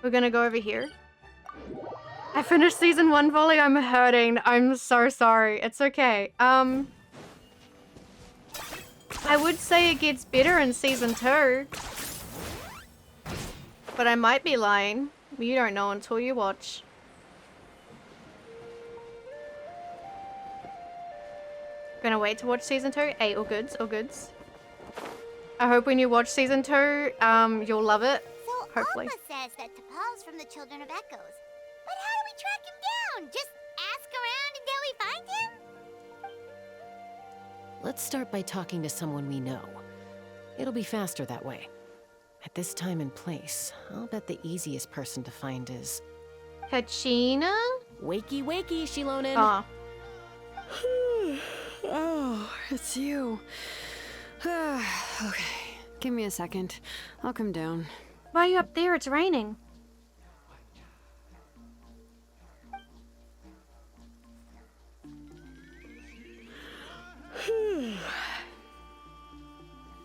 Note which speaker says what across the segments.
Speaker 1: We're gonna go over here. I finished season 1 volley. I'm hurting. I'm so sorry. It's okay. I would say it gets better in season 2. But I might be lying. You don't know until you watch. Gonna wait to watch season 2. Hey, all goods, all goods. I hope when you watch season 2, you'll love it.
Speaker 2: So
Speaker 1: Hopefully.
Speaker 2: Alma says that T'Pol's from the Children of Echoes. But how do we track him down? Just ask around until we find him?
Speaker 3: Let's start by talking to someone we know. It'll be faster that way. At this time and place, I'll bet the easiest person to find is...
Speaker 1: Kachina?
Speaker 3: Wakey, wakey, Shilonen.
Speaker 1: Oh.
Speaker 4: Oh, it's you. Okay, give me a second. I'll come down.
Speaker 1: Why are you up there? It's raining.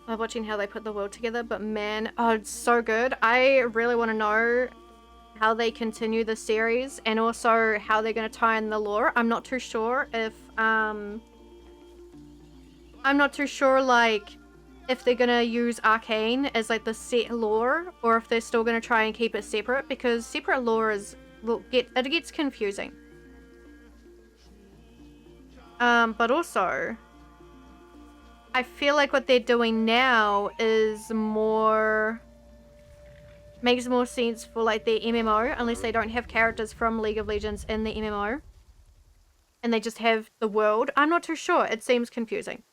Speaker 1: I'm watching how they put the world together, but man, oh, it's so good. I really want to know how they continue the series and also how they're going to tie in the lore. I'm not too sure if, like, if they're going to use Arcane as, like, the set lore, or if they're still going to try and keep it separate, because separate lore is, it gets confusing. But also, I feel like what they're doing now is makes more sense for like their MMO, unless they don't have characters from League of Legends in the MMO. And they just have the world. I'm not too sure. It seems confusing.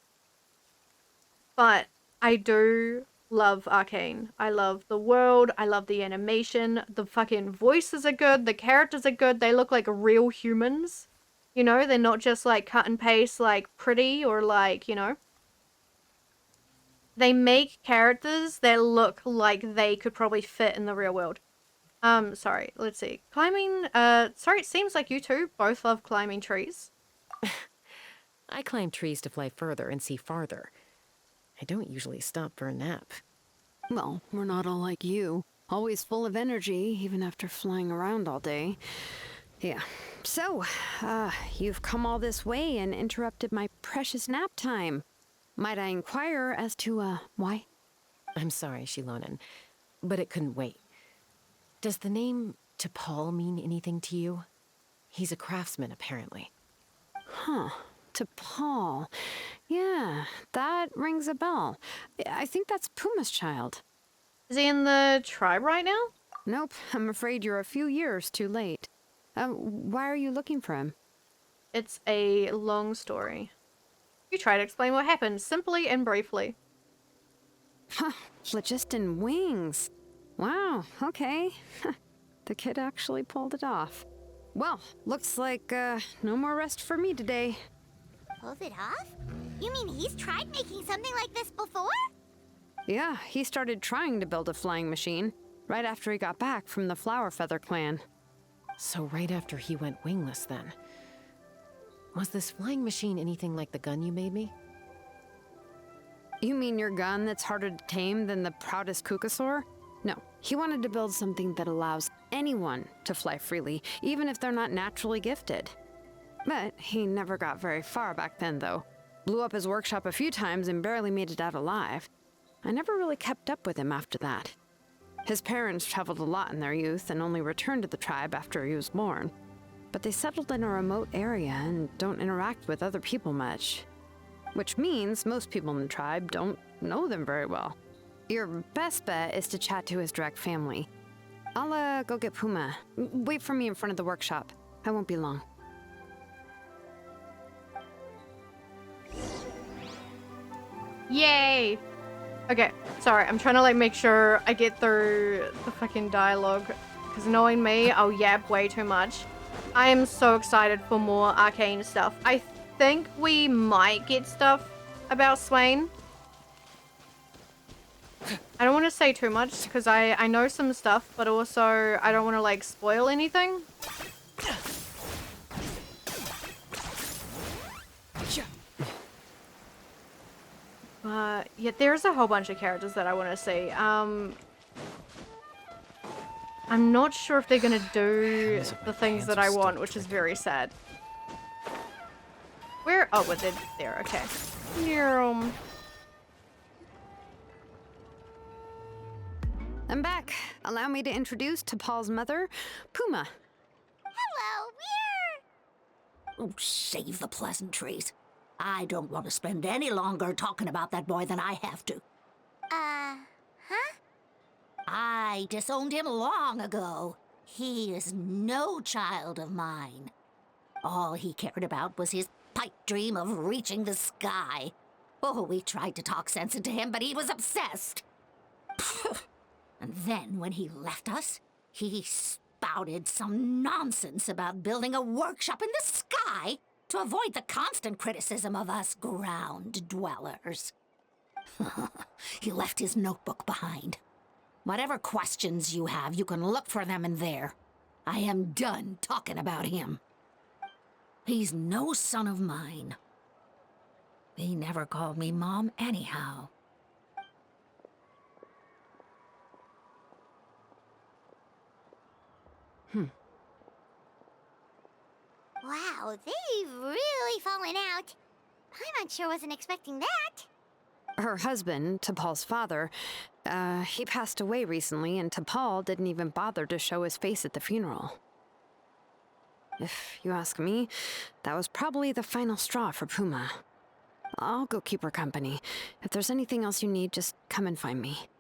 Speaker 1: But I do love Arcane. I love the world. I love the animation. The fucking voices are good. The characters are good. They look like real humans. You know, they're not just like cut and paste, like pretty or like, you know. They make characters that look like they could probably fit in the real world. Sorry, let's see. Climbing, sorry, it seems like you two both love climbing trees.
Speaker 3: I climb trees to fly further and see farther. I don't usually stop for a nap.
Speaker 4: Well, we're not all like you. Always full of energy, even after flying around all day. Yeah. So, you've come all this way and interrupted my precious nap time. Might I inquire as to, why?
Speaker 3: I'm sorry, Shilonen, but it couldn't wait. Does the name T'Pol mean anything to you? He's a craftsman, apparently.
Speaker 4: Huh. T'Pol. Yeah, that rings a bell. I think that's Puma's child.
Speaker 1: Is he in the tribe right now?
Speaker 4: Nope, I'm afraid you're a few years too late. Why are you looking for him?
Speaker 1: It's a long story. You try to explain what happened, simply and briefly.
Speaker 4: Huh, phlogiston wings. Wow, okay. The kid actually pulled it off. Well, looks like, no more rest for me today.
Speaker 2: Pulled it off? You mean he's tried making something like this before?
Speaker 4: Yeah, he started trying to build a flying machine right after he got back from the Flower Feather clan.
Speaker 3: So right after he went wingless, then. Was this flying machine anything like the gun you made me?
Speaker 4: You mean your gun that's harder to tame than the proudest Kukasaur? No, he wanted to build something that allows anyone to fly freely, even if they're not naturally gifted. But he never got very far back then, though. Blew up his workshop a few times and barely made it out alive. I never really kept up with him after that. His parents traveled a lot in their youth and only returned to the tribe after he was born. But they settled in a remote area and don't interact with other people much. Which means most people in the tribe don't know them very well. Your best bet is to chat to his direct family. I'll, go get Puma. Wait for me in front of the workshop. I won't be long.
Speaker 1: Yay! Okay, sorry, I'm trying to like make sure I get through the fucking dialogue, because knowing me, I'll yap way too much. I am so excited for more Arcane stuff. I think we might get stuff about Swain. I don't want to say too much, because I know some stuff, but also I don't want to like spoil anything. Yeah, there's a whole bunch of characters that I want to see. I'm not sure if they're gonna do
Speaker 3: Hems of my
Speaker 1: the things
Speaker 3: pants
Speaker 1: that
Speaker 3: are
Speaker 1: I
Speaker 3: still
Speaker 1: want, which is
Speaker 3: dripping.
Speaker 1: very sad. Where? Oh, well, they're there. Okay. Yeah.
Speaker 4: I'm back. Allow me to introduce to Paul's mother, Puma.
Speaker 2: Hello,
Speaker 5: Oh, save the pleasantries. I don't want to spend any longer talking about that boy than I have to.
Speaker 2: huh?
Speaker 5: I disowned him long ago. He is no child of mine. All he cared about was his pipe dream of reaching the sky. Oh, we tried to talk sense into him, but he was obsessed. And then when he left us, he spouted some nonsense about building a workshop in the sky to avoid the constant criticism of us ground dwellers. He left his notebook behind. Whatever questions you have, you can look for them in there. I am done talking about him. He's no son of mine. He never called me Mom anyhow.
Speaker 2: Wow, they've really fallen out. I'm sure wasn't expecting that.
Speaker 4: Her husband, T'Pol's father, he passed away recently, and T'Pol didn't even bother to show his face at the funeral. If you ask me, that was probably the final straw for Puma. I'll go keep her company. If there's anything else you need, just come and find me.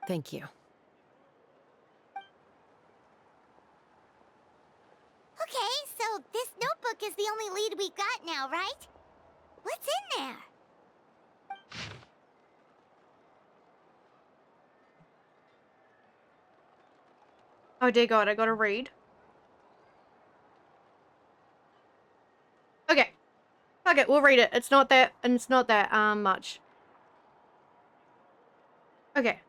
Speaker 3: Thank you.
Speaker 2: Okay, so this notebook is the only lead we've got now, right? What's in there?
Speaker 1: Oh dear God, I gotta read. Okay. Okay, we'll read it. It's not that much. Okay.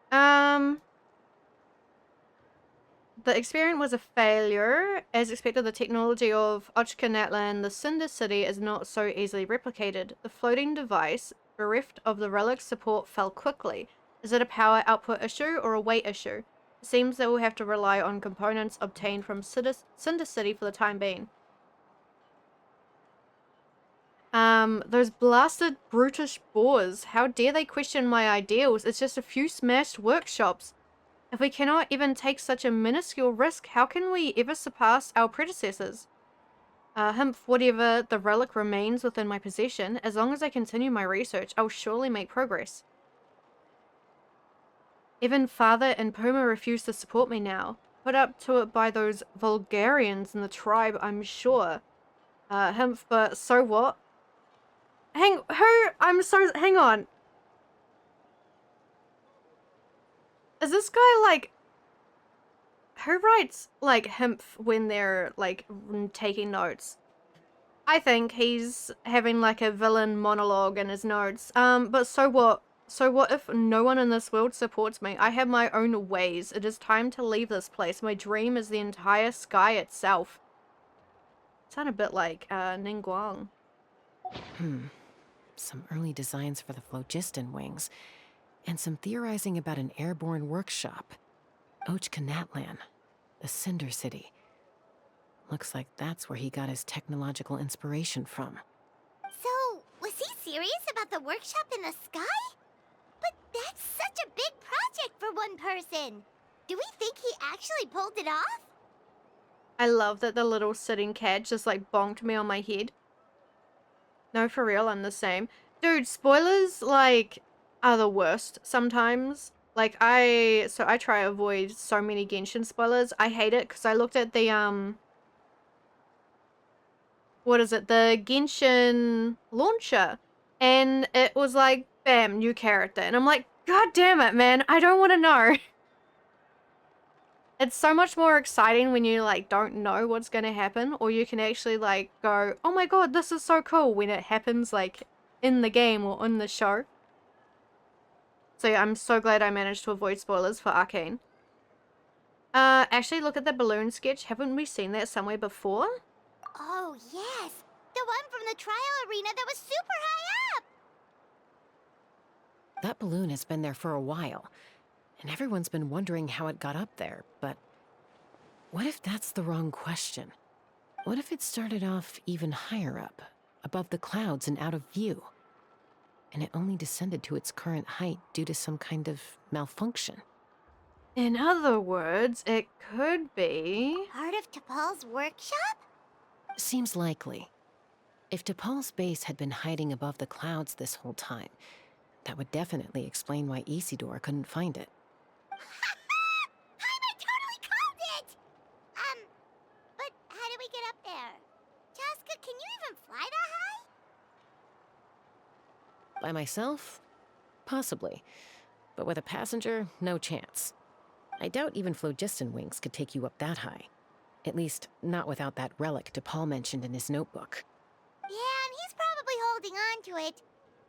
Speaker 1: The experiment was a failure. As expected, the technology of Ochkanatlan, the Cinder City, is not so easily replicated. The floating device, bereft of the relic's support, fell quickly. Is it a power output issue or a weight issue? It seems that we'll have to rely on components obtained from Cinder City for the time being. Those blasted brutish boars. How dare they question my ideals? It's just a few smashed workshops. If we cannot even take such a minuscule risk, how can we ever surpass our predecessors? Whatever the relic remains within my possession, as long as I continue my research, I'll surely make progress. Even Father and Puma refuse to support me now. Put up to it by those Vulgarians in the tribe, I'm sure. But so what? Hang on. Is this guy like, who writes like Himph when they're like taking notes? I think he's having like a villain monologue in his notes. But so what? So what if no one in this world supports me? I have my own ways. It is time to leave this place. My dream is the entire sky itself. Sound a bit like Ningguang.
Speaker 3: Some early designs for the phlogiston wings, and some theorizing about an airborne workshop. Ochkanatlan, the Cinder City. Looks like that's where he got his technological inspiration from.
Speaker 2: So, was he serious about the workshop in the sky? But that's such a big project for one person. Do we think he actually pulled it off?
Speaker 1: I love that the little sitting cat just like bonked me on my head. No, for real, I'm the same. Dude, spoilers, like, are the worst sometimes. Like, I try to avoid so many Genshin spoilers. I hate it because I looked at the, what is it? The Genshin launcher. And it was like, bam, new character. And I'm like, God damn it, man. I don't want to know. It's so much more exciting when you like don't know what's going to happen, or you can actually like go, oh my god, this is so cool when it happens like in the game or in the show. So yeah, I'm so glad I managed to avoid spoilers for Arcane. Actually look at the balloon sketch. Haven't we seen that somewhere before?
Speaker 2: Oh, yes. The one from the trial arena that was super high up.
Speaker 3: That balloon has been there for a while, and everyone's been wondering how it got up there, but what if that's the wrong question? What if it started off even higher up, above the clouds and out of view? And it only descended to its current height due to some kind of malfunction.
Speaker 1: In other words, it could be...
Speaker 2: Part of T'Pol's workshop?
Speaker 3: Seems likely. If T'Pol's base had been hiding above the clouds this whole time, that would definitely explain why Isidore couldn't find it.
Speaker 2: I totally called it! But how do we get up there? Chaska, can you even fly that high?
Speaker 3: By myself? Possibly. But with a passenger, no chance. I doubt even phlogiston wings could take you up that high. At least, not without that relic T'Pol mentioned in his notebook.
Speaker 2: Yeah, and he's probably holding on to it.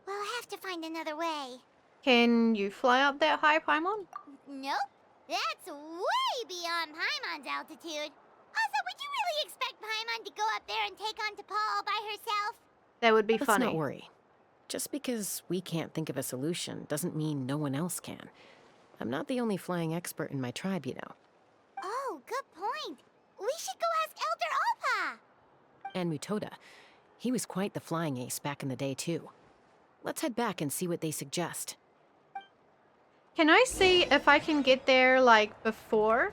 Speaker 2: We'll have to find another way.
Speaker 1: Can you fly up that high, Paimon?
Speaker 2: Nope. That's way beyond Paimon's altitude. Also, would you really expect Paimon to go up there and take on T'Pol all by herself?
Speaker 1: That would be
Speaker 3: Let's
Speaker 1: funny.
Speaker 3: not worry. Just because we can't think of a solution doesn't mean no one else can. I'm not the only flying expert in my tribe, you know.
Speaker 2: Oh, good point. We should go ask Elder Oppa.
Speaker 3: And Mutoda. He was quite the flying ace back in the day, too. Let's head back and see what they suggest.
Speaker 1: Can I see if I can get there, like, before?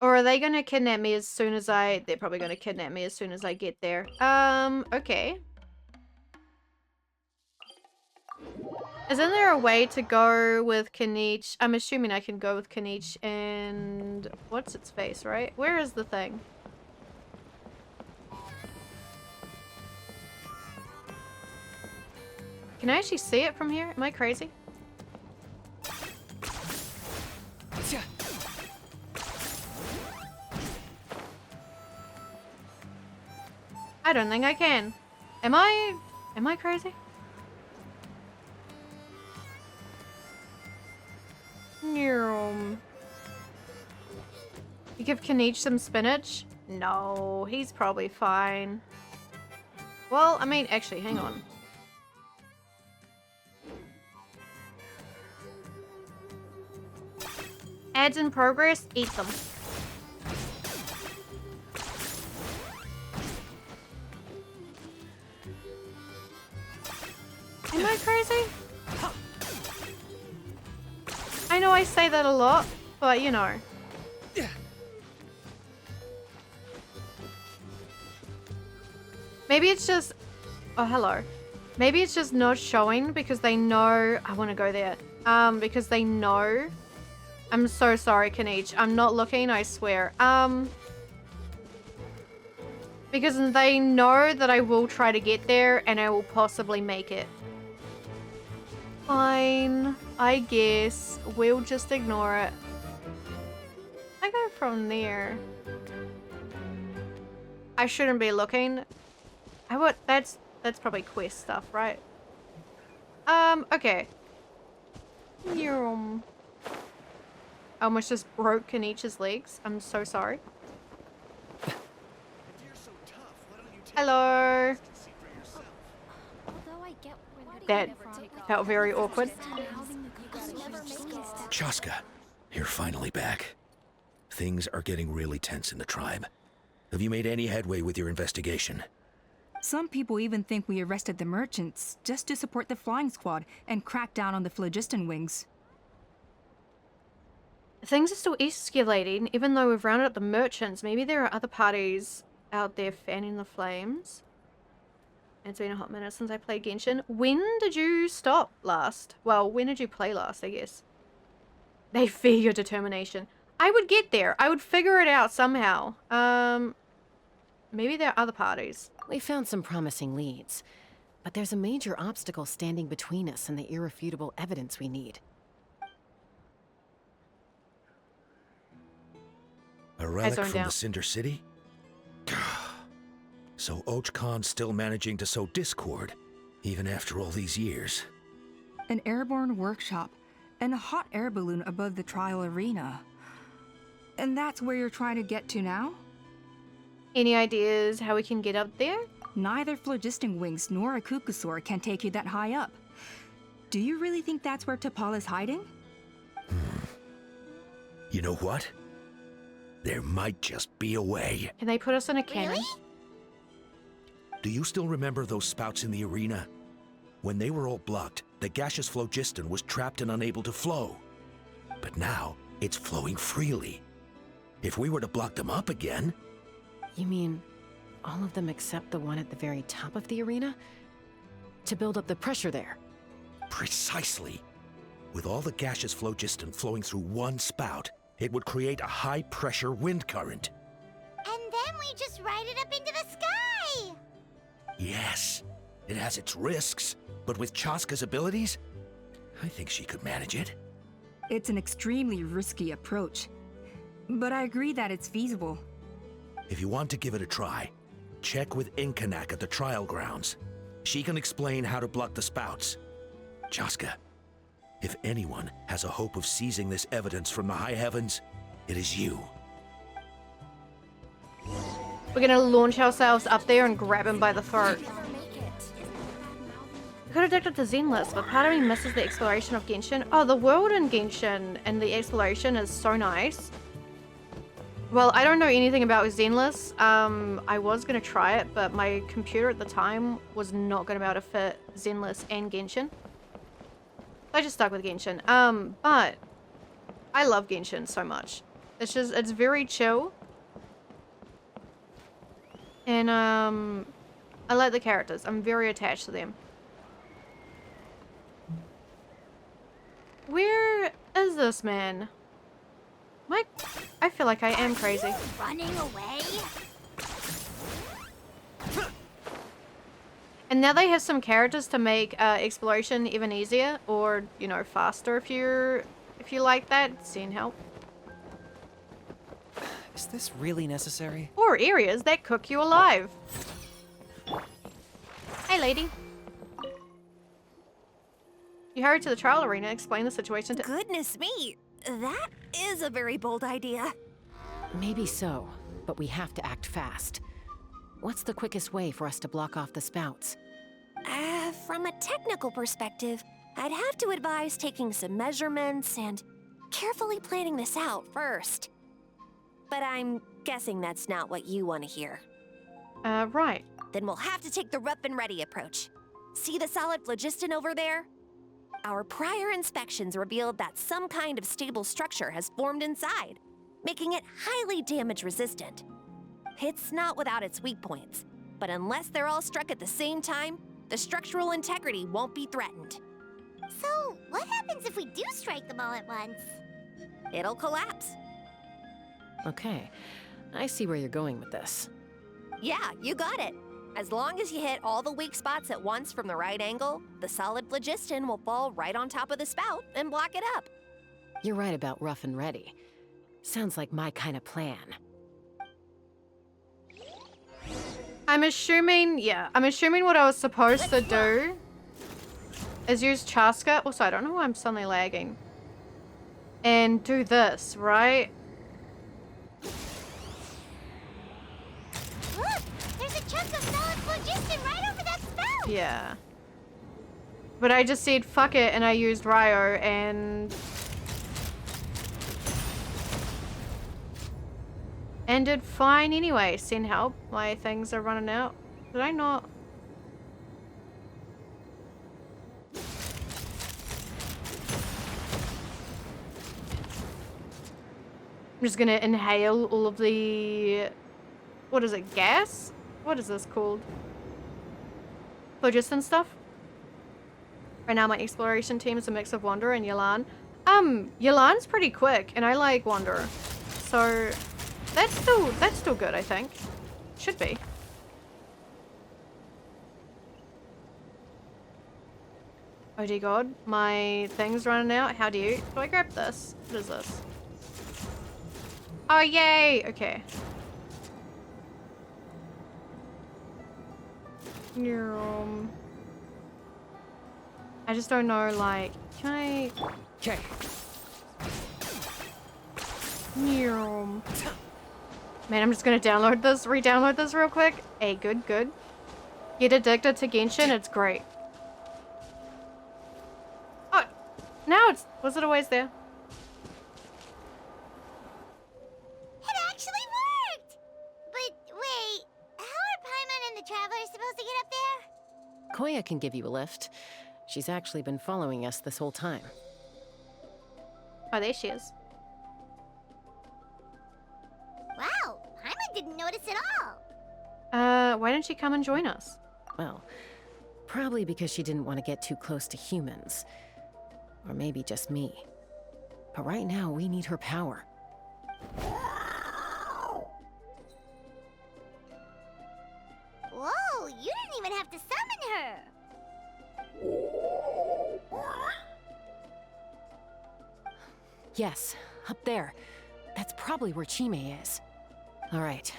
Speaker 1: Or are they gonna kidnap me as soon as I... They're probably gonna kidnap me as soon as I get there. Okay. Isn't there a way to go with Kaniche? I'm assuming I can go with Kaniche and... What's its face, right? Where is the thing? Can I actually see it from here? Am I crazy? I don't think I can. Am I crazy? You give Kaniche some spinach? No, he's probably fine. Well, I mean, actually, hang on. Ads in progress, eat them. Am I crazy? I know I say that a lot, but you know. Maybe it's just... Oh, hello. Maybe it's just not showing because they know... I want to go there. Because they know... I'm so sorry, Kaniche. I'm not looking, I swear. Because they know that I will try to get there and I will possibly make it. Fine. I guess. We'll just ignore it. I go from there. I shouldn't be looking. That's probably quest stuff, right? Okay. I almost just broke Kaniche's legs. I'm so sorry. Hello. That felt very awkward.
Speaker 6: Chaska, you're finally back. Things are getting really tense in the tribe. Have you made any headway with your investigation?
Speaker 7: Some people even think we arrested the merchants just to support the flying squad and crack down on the phlogiston wings.
Speaker 1: Things are still escalating, even though we've rounded up the merchants. Maybe there are other parties out there fanning the flames. It's been a hot minute since I played Genshin. When did you stop last? Well, when did you play last, I guess? They fear your determination. I would get there. I would figure it out somehow. Maybe there are other parties.
Speaker 3: We found some promising leads, but there's a major obstacle standing between us and the irrefutable evidence we need.
Speaker 6: A relic
Speaker 1: zoned
Speaker 6: from
Speaker 1: out.
Speaker 6: the Cinder City? So Och Khan's still managing to sow discord, even after all these years.
Speaker 7: An airborne workshop and a hot air balloon above the trial arena. And that's where you're trying to get to now?
Speaker 1: Any ideas how we can get up there?
Speaker 7: Neither phlogiston wings nor a kukusaur can take you that high up. Do you really think that's where T'Pol is hiding?
Speaker 6: You know what? There might just be a way.
Speaker 1: Can they put us in a cannon?
Speaker 2: Really?
Speaker 6: Do you still remember those spouts in the arena? When they were all blocked, the gaseous phlogiston was trapped and unable to flow. But now, it's flowing freely. If we were to block them up again...
Speaker 3: You mean all of them except the one at the very top of the arena? To build up the pressure there?
Speaker 6: Precisely. With all the gaseous phlogiston flowing through one spout, it would create a high-pressure wind current.
Speaker 2: And then we just ride it up into the sky!
Speaker 6: Yes, it has its risks, but with Chaska's abilities, I think she could manage it.
Speaker 7: It's an extremely risky approach, but I agree that it's feasible.
Speaker 6: If you want to give it a try, check with Inkanak at the trial grounds. She can explain how to block the spouts. Chaska, if anyone has a hope of seizing this evidence from the high heavens, it is you.
Speaker 1: We're gonna launch ourselves up there and grab him by the throat. I got addicted to Zenless, but part of me misses the exploration of Genshin. Oh, the world in Genshin and the exploration is so nice. Well, I don't know anything about Zenless. I was gonna try it, but my computer at the time was not gonna be able to fit Zenless and Genshin. I just stuck with Genshin. But I love Genshin so much. It's very chill. And I like the characters. I'm very attached to them. Where is this man? I feel like I am crazy.
Speaker 2: Running away?
Speaker 1: And now they have some characters to make exploration even easier, or you know, faster if you like that. Send help.
Speaker 8: Is this really necessary?
Speaker 1: Or areas that cook you alive. Hey, lady. You hurry to the trial arena, explain the situation to—
Speaker 9: Goodness me, that is a very bold idea.
Speaker 3: Maybe so, but we have to act fast. What's the quickest way for us to block off the spouts?
Speaker 9: From a technical perspective, I'd have to advise taking some measurements and carefully planning this out first. But I'm guessing that's not what you want to hear.
Speaker 1: Right.
Speaker 9: Then we'll have to take the rough and ready approach. See the solid phlogiston over there? Our prior inspections revealed that some kind of stable structure has formed inside, making it highly damage resistant. It's not without its weak points, but unless they're all struck at the same time, the structural integrity won't be threatened.
Speaker 2: So, what happens if we do strike them all at once?
Speaker 9: It'll collapse.
Speaker 3: Okay, I see where you're going with this.
Speaker 9: Yeah, you got it. As long as you hit all the weak spots at once from the right angle, the solid phlogiston will fall right on top of the spout and block it up.
Speaker 3: You're right about rough and ready. Sounds like my kind of plan.
Speaker 1: I'm assuming what I was supposed to do is use Chaska. Also, I don't know why I'm suddenly lagging. And do this, right?
Speaker 2: Look! There's a chunk of solid phlogiston right over that spout!
Speaker 1: Yeah. But I just said fuck it and I used Ryo and did fine anyway. Send help. My things are running out. Did I not? I'm just gonna inhale all of the... What is it? Gas? What is this called? Phlogiston stuff? Right now my exploration team is a mix of Wanderer and Yelan. Yelan's pretty quick and I like Wanderer. So that's still good, I think. Should be. Oh dear god, my thing's running out. How do I grab this? What is this? Oh yay! Okay. I just don't know, like, can I...
Speaker 8: Okay.
Speaker 1: Man, I'm just gonna re-download this real quick. Hey, good. Get addicted to Genshin, it's great. Oh, now was it always there?
Speaker 2: It
Speaker 3: Koya can give you a lift. She's actually been following us this whole time.
Speaker 1: Oh, there she is.
Speaker 2: Wow, Paimon didn't notice at all.
Speaker 1: Why didn't she come and join us?
Speaker 3: Well, probably because she didn't want to get too close to humans. Or maybe just me. But right now, we need her power.
Speaker 2: Whoa, you didn't even have to summon her.
Speaker 3: Yes, up there. That's probably where Chime is. All right,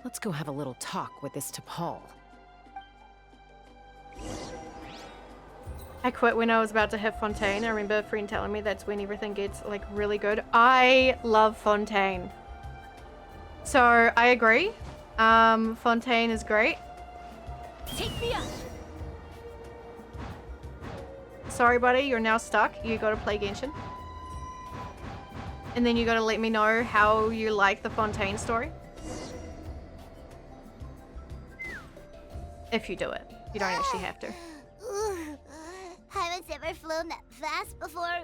Speaker 3: let's go have a little talk with this T'Pol.
Speaker 1: I quit when I was about to hit Fontaine. I remember a friend telling me that's when everything gets, like, really good. I love Fontaine. So, I agree. Fontaine is great.
Speaker 2: Take me up.
Speaker 1: Sorry, buddy, you're now stuck. You gotta play Genshin. And then you gotta let me know how you like the Fontaine story. If you do it. You don't actually have to.
Speaker 2: Haven't ever flown that fast before.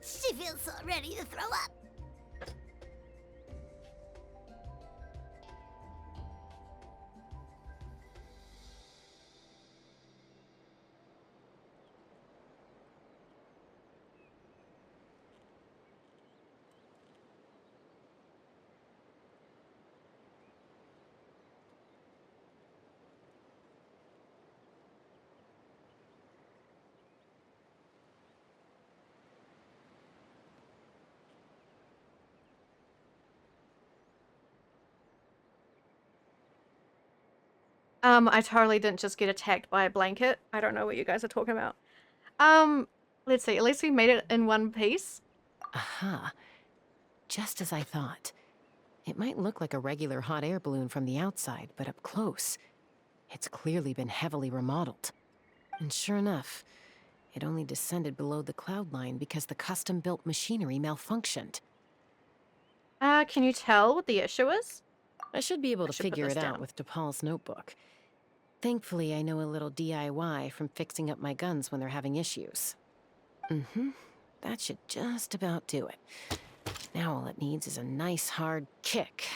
Speaker 2: She feels so ready to throw up.
Speaker 1: I totally didn't just get attacked by a blanket. I don't know what you guys are talking about. Let's see. At least we made it in one piece.
Speaker 3: Aha. Just as I thought. It might look like a regular hot air balloon from the outside, but up close, it's clearly been heavily remodeled. And sure enough, it only descended below the cloud line because the custom-built machinery malfunctioned.
Speaker 1: Can you tell what the issue is?
Speaker 3: I should be able to
Speaker 1: should put
Speaker 3: figure
Speaker 1: this
Speaker 3: it
Speaker 1: down.
Speaker 3: out with DePaul's notebook. Thankfully, I know a little DIY from fixing up my guns when they're having issues. That should just about do it. Now all it needs is a nice hard kick.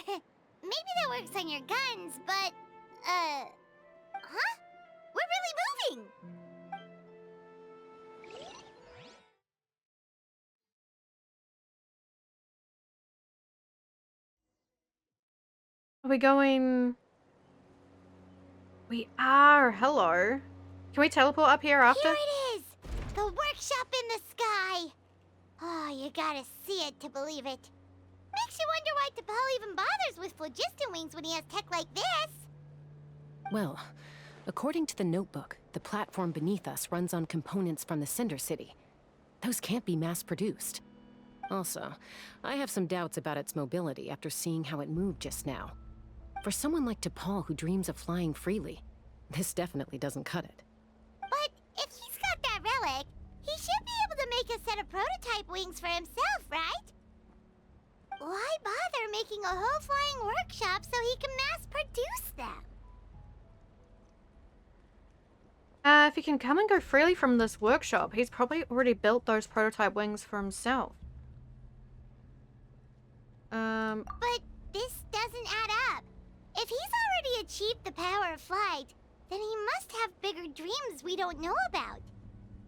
Speaker 2: Maybe that works on your guns, but, huh? We're really moving!
Speaker 1: Are we going... We are. Hello. Can we teleport up here after?
Speaker 2: Here it is! The workshop in the sky! Oh, you gotta see it to believe it. Makes you wonder why T'Pol even bothers with phlogiston wings when he has tech like this.
Speaker 3: Well, according to the notebook, the platform beneath us runs on components from the Cinder City. Those can't be mass-produced. Also, I have some doubts about its mobility after seeing how it moved just now. For someone like T'Pol who dreams of flying freely, this definitely doesn't cut it.
Speaker 2: But if he's got that relic, he should be able to make a set of prototype wings for himself, right? Why bother making a whole flying workshop so he can mass-produce them?
Speaker 1: If he can come and go freely from this workshop, he's probably already built those prototype wings for himself.
Speaker 2: But this doesn't add up. If he's already achieved the power of flight, then he must have bigger dreams we don't know about.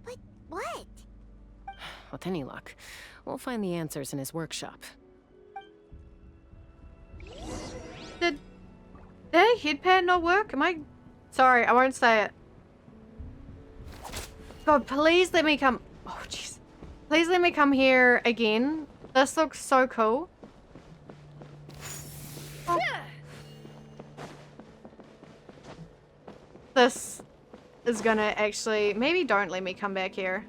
Speaker 2: But what?
Speaker 3: With any luck, we'll find the answers in his workshop.
Speaker 1: Did that headpad not work? Am I... Sorry, I won't say it. God, please let me come... Oh, jeez. Please let me come here again. This looks so cool. Oh. This is gonna actually... Maybe don't let me come back here.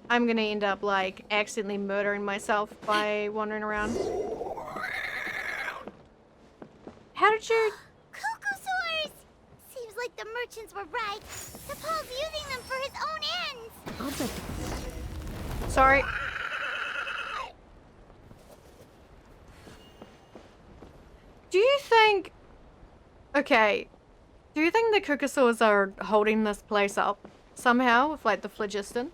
Speaker 1: I'm gonna end up, like, accidentally murdering myself by wandering around. How did you...
Speaker 2: Cocosaurs! Seems like the merchants were right. T'Pol's using them for his own ends.
Speaker 3: I'll bet...
Speaker 1: Sorry. Do you think Okay. Do you think the Kukasaurs are holding this place up somehow with like the phlogiston?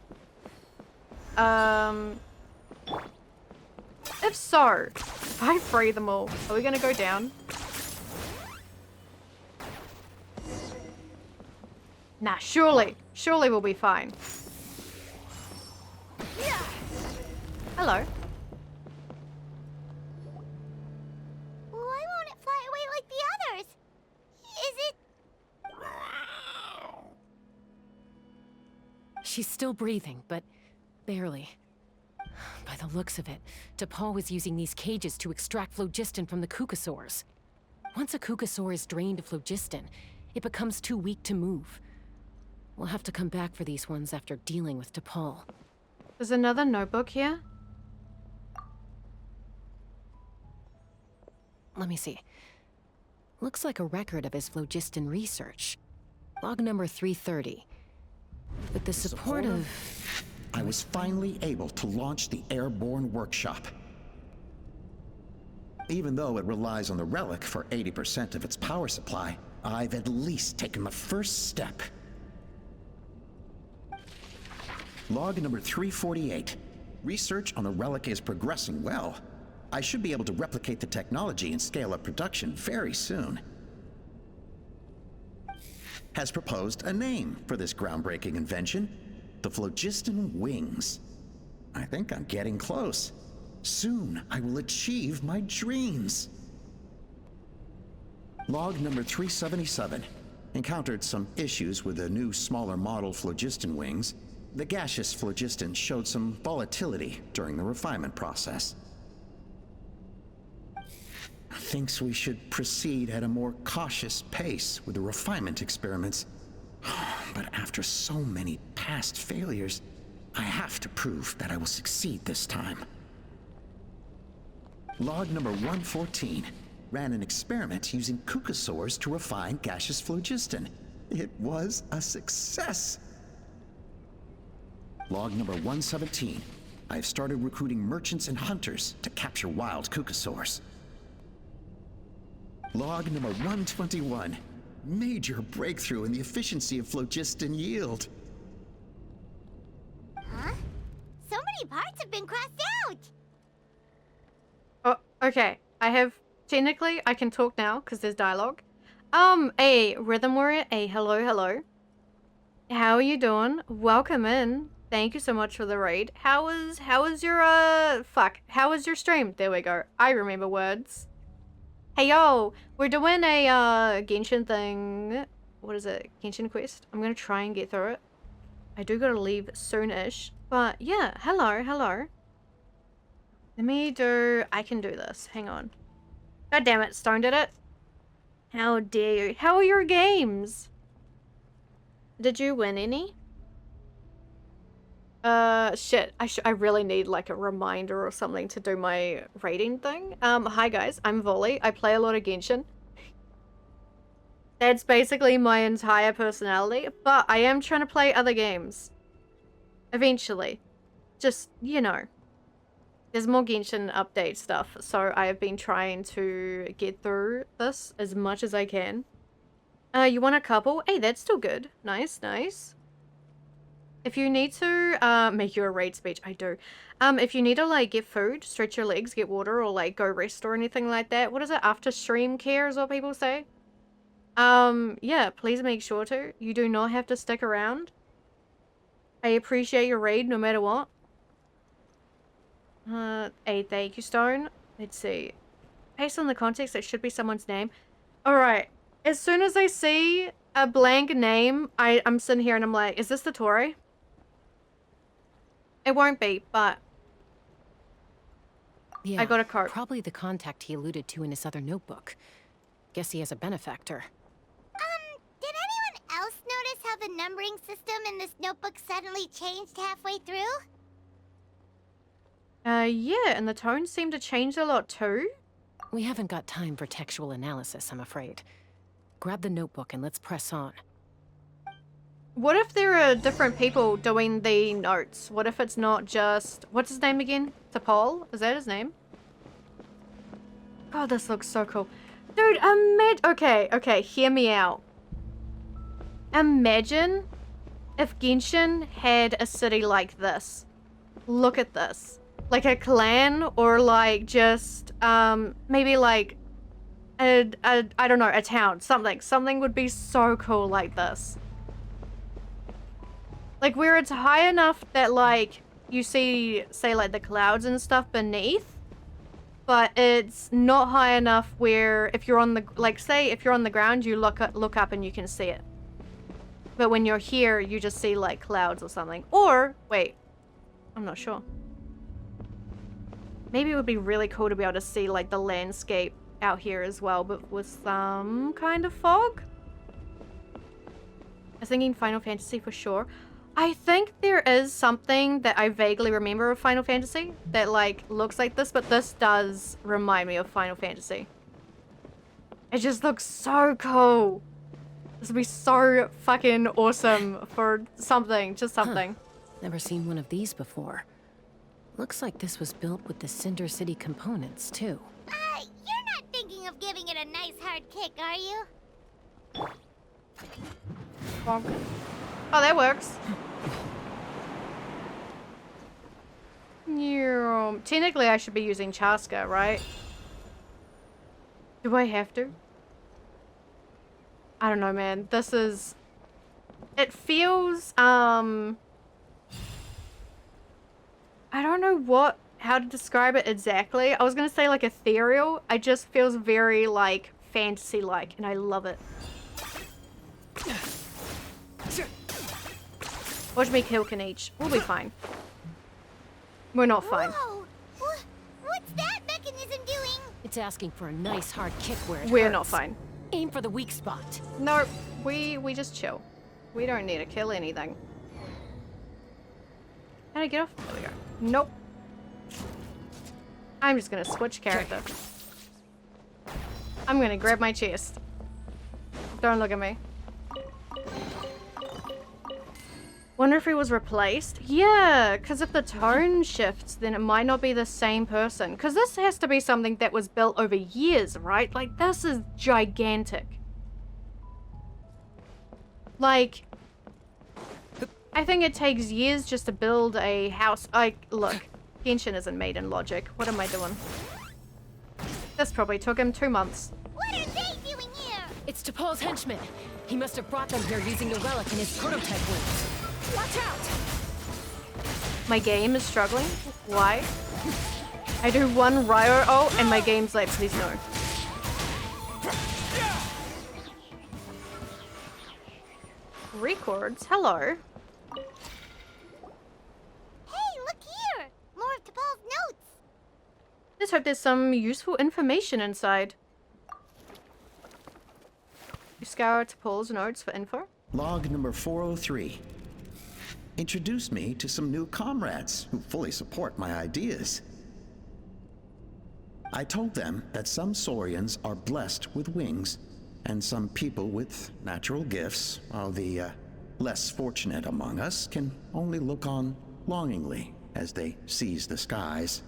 Speaker 1: If so, if I free them all, are we gonna go down? Nah, surely we'll be fine. Hello.
Speaker 2: Why won't it fly away like the others? Is it...
Speaker 3: She's still breathing, but barely. By the looks of it, T'Pol was using these cages to extract phlogiston from the Kukasaurs. Once a Kukasaur is drained of phlogiston, it becomes too weak to move. We'll have to come back for these ones after dealing with T'Pol.
Speaker 1: There's another notebook here.
Speaker 3: Let me see. Looks like a record of his phlogiston research. Log number 330. With the support of...
Speaker 10: I was finally able to launch the airborne workshop. Even though it relies on the relic for 80% of its power supply, I've at least taken the first step. Log number 348. Research on the relic is progressing well. I should be able to replicate the technology and scale up production very soon. Has proposed a name for this groundbreaking invention. The phlogiston wings. I think I'm getting close. Soon I will achieve my dreams. Log number 377. Encountered some issues with the new smaller model phlogiston wings. The gaseous phlogiston showed some volatility during the refinement process. Thinks we should proceed at a more cautious pace with the refinement experiments. But after so many past failures, I have to prove that I will succeed this time. Log number 114. Ran an experiment using Kukasaurs to refine gaseous phlogiston. It was a success. Log number 117. I have started recruiting merchants and hunters to capture wild Kukasaurs. Log number 121. Major breakthrough in the efficiency of phlogiston yield.
Speaker 2: Huh? So many parts have been crossed out!
Speaker 1: Oh, okay. Technically, I can talk now because there's dialogue. A Rhythm Warrior, hello. How are you doing? Welcome in. Thank you so much for the raid. How was your stream? There we go. I remember words. Hey yo, we're doing a Genshin thing. What is it? Genshin quest. I'm gonna try and get through it. I do gotta leave soon-ish. But yeah, hello. I can do this. Hang on. God damn it, Stone did it. How dare you? How are your games? Did you win any? Shit. I really need like a reminder or something to do my rating thing. Hi guys, I'm Volley. I play a lot of Genshin. That's basically my entire personality, but I am trying to play other games. Eventually. Just, you know. There's more Genshin update stuff, so I have been trying to get through this as much as I can. You want a couple? Hey, that's still good. Nice. If you need to, make you a raid speech, I do. If you need to, like, get food, stretch your legs, get water, or, like, go rest or anything like that. What is it? After stream care is what people say? Yeah, please make sure to. You do not have to stick around. I appreciate your raid no matter what. Hey, thank you, Stone. Let's see. Based on the context, it should be someone's name. Alright. As soon as I see a blank name, I'm sitting here and I'm like, is this the Tory? It won't be, but
Speaker 3: Yeah,
Speaker 1: I got a card.
Speaker 3: Probably the contact he alluded to in his other notebook. Guess he has a benefactor.
Speaker 2: Did anyone else notice how the numbering system in this notebook suddenly changed halfway through?
Speaker 1: Yeah, and the tones seem to change a lot too.
Speaker 3: We haven't got time for textual analysis, I'm afraid. Grab the notebook and let's press on.
Speaker 1: What if there are different people doing the notes? What if it's not just... What's his name again? T'Pol? Is that his name? God, this looks so cool. Dude, okay, hear me out. Imagine if Genshin had a city like this. Look at this. Like a clan, or like just, maybe like I don't know, a town, something. Something would be so cool like this. Like where it's high enough that like you see, say like the clouds and stuff beneath, but it's not high enough where if you're on the, like say if you're on the ground, you look up and you can see it. But when you're here, you just see like clouds or something. Or, wait, I'm not sure. Maybe it would be really cool to be able to see like the landscape out here as well, but with some kind of fog. I was thinking Final Fantasy for sure. I think there is something that I vaguely remember of Final Fantasy that like looks like this, but this does remind me of Final Fantasy. It just looks so cool. This would be so fucking awesome for something, just something.
Speaker 3: Never seen one of these before. Looks like this was built with the Cinder City components, too.
Speaker 2: You're not thinking of giving it a nice hard kick, are you?
Speaker 1: Bonk. Oh, that works. Yeah. Technically, I should be using Chaska, right? Do I have to? I don't know, man. This is... It feels, I don't know how to describe it exactly. I was gonna say, like, ethereal. It just feels very, like, fantasy-like, and I love it. Watch me kill Kaniche. We'll be fine. We're not fine.
Speaker 2: Whoa! What's that mechanism doing?
Speaker 3: It's asking for a nice hard kick where it
Speaker 1: We're
Speaker 3: hurts.
Speaker 1: not fine.
Speaker 3: Aim for the weak spot.
Speaker 1: No, we just chill. We don't need to kill anything. How do I get off? There we go. Nope. I'm just gonna switch character. I'm gonna grab my chest. Don't look at me. Wonder if he was replaced? Yeah, because if the tone shifts, then it might not be the same person. Because this has to be something that was built over years, right? Like, this is gigantic. Like, I think it takes years just to build a house. Look, Genshin isn't made in logic. What am I doing? This probably took him 2 months.
Speaker 2: What are they doing here?
Speaker 3: It's T'Pol's henchman. He must have brought them here using the relic in his prototype wings. Watch out!
Speaker 1: My game is struggling? Why? I do one Ryo ult and my game's like, please no. Records? Hello.
Speaker 2: Hey, look here! More of T'Pol's notes!
Speaker 1: Let's hope there's some useful information inside. You scour T'Pol's notes for info?
Speaker 10: Log number 403. Introduce me to some new comrades who fully support my ideas. I told them that some Saurians are blessed with wings, and some people with natural gifts, while the less fortunate among us can only look on longingly as they seize the skies.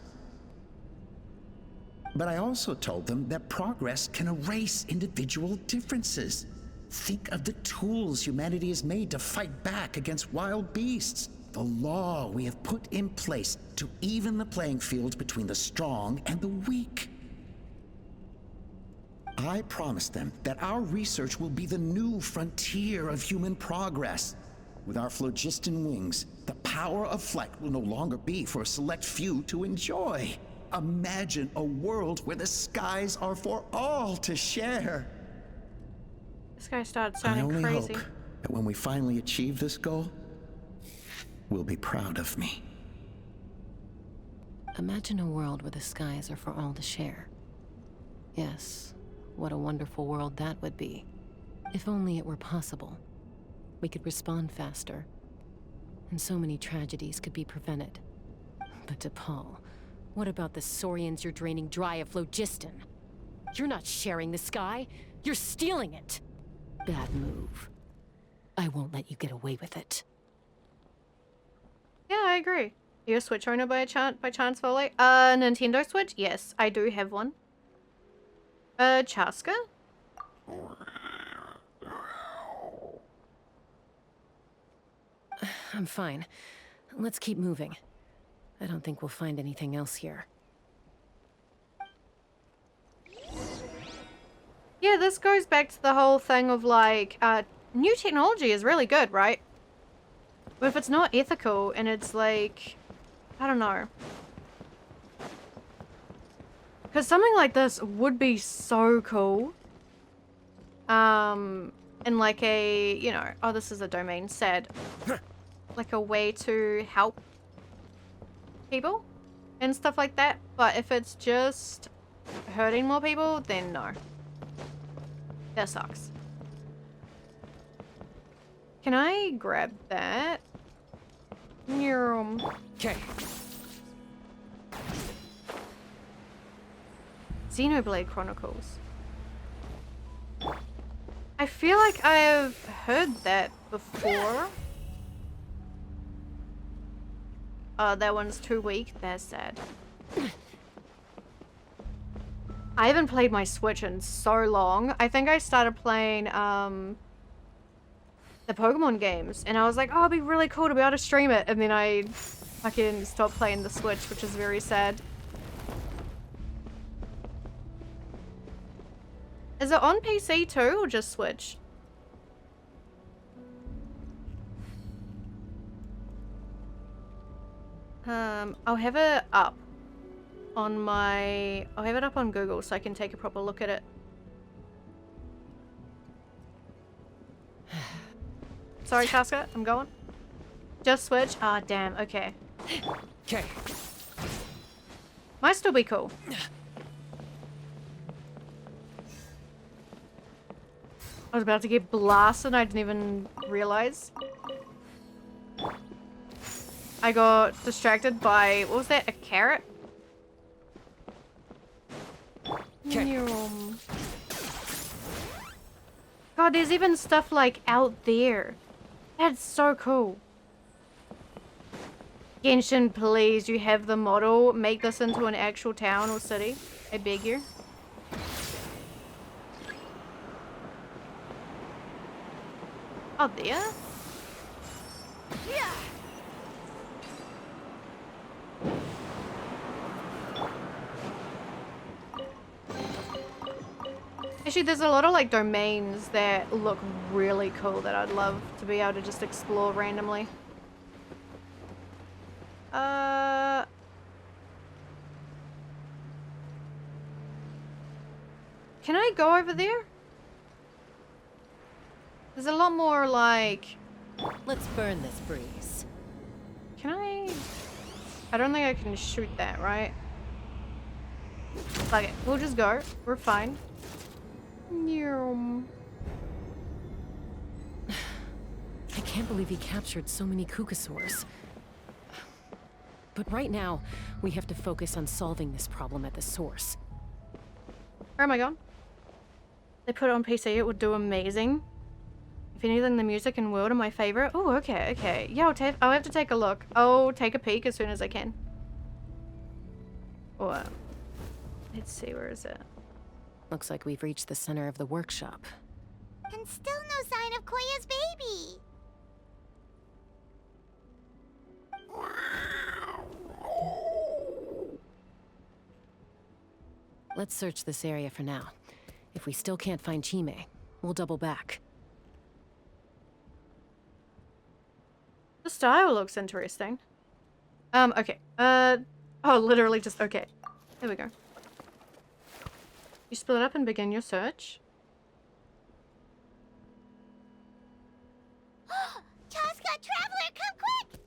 Speaker 10: But I also told them that progress can erase individual differences. Think of the tools humanity has made to fight back against wild beasts. The law we have put in place to even the playing field between the strong and the weak. I promised them that our research will be the new frontier of human progress. With our phlogiston wings, the power of flight will no longer be for a select few to enjoy. Imagine a world where the skies are for all to share.
Speaker 1: This guy started
Speaker 10: I
Speaker 1: sounding
Speaker 10: only
Speaker 1: crazy.
Speaker 10: hope that when we finally achieve this goal, will be proud of me.
Speaker 3: Imagine a world where the skies are for all to share. Yes, what a wonderful world that would be. If only it were possible. We could respond faster, and so many tragedies could be prevented. But T'Pol, what about the Saurians you're draining dry of phlogiston? You're not sharing the sky, you're stealing it! Bad move. I won't let you get away with it.
Speaker 1: Yeah, I agree. You're a Switch owner by chance, Foley? Nintendo Switch? Yes, I do have one. Chaska?
Speaker 3: I'm fine. Let's keep moving. I don't think we'll find anything else here.
Speaker 1: Yeah, this goes back to the whole thing of like, new technology is really good, right? But if it's not ethical and it's like, I don't know. Because something like this would be so cool. In like a, you know, oh, this is a domain, sad. Like a way to help people and stuff like that. But if it's just hurting more people, then no. That sucks. Can I grab that?
Speaker 3: Okay.
Speaker 1: Xenoblade Chronicles. I feel like I've heard that before. Oh, that one's too weak. That's sad. I haven't played my Switch in so long. I think I started playing the Pokemon games, and I was like, oh, it'd be really cool to be able to stream it, and then I fucking stopped playing the Switch, which is very sad. Is it on PC too, or just Switch? I'll have it up on my... I'll have it up on Google so I can take a proper look at it. Sorry, Chaska, I'm going. Just Switch? Ah, damn, okay.
Speaker 3: Okay.
Speaker 1: Might still be cool. I was about to get blasted and I didn't even realize. I got distracted by, what was that, a carrot? Yum. God, there's even stuff like out there. That's so cool. Genshin, please, you have the model. Make this into an actual town or city. I beg you. Oh, there? Yeah. Actually, there's a lot of like domains that look really cool that I'd love to be able to just explore randomly. Can I go over there? There's a lot more like...
Speaker 3: Let's burn this breeze.
Speaker 1: Can I... I don't think I can shoot that, right? Fuck it. We'll just go. We're fine.
Speaker 3: I can't believe he captured so many Kukasaurs. But right now, we have to focus on solving this problem at the source.
Speaker 1: Where am I going? They put it on PC, it would do amazing. If anything, the music and world are my favorite. Oh, okay, okay. Yeah, I'll have to take a look. I'll take a peek as soon as I can. Or, let's see, where is it?
Speaker 3: Looks like we've reached the center of the workshop.
Speaker 2: And still no sign of Koya's baby.
Speaker 3: Let's search this area for now. If we still can't find Chime, we'll double back.
Speaker 1: The style looks interesting. Okay. Oh, literally just, okay. There we go. You split up and begin your search.
Speaker 2: Chaska, Traveler, come quick!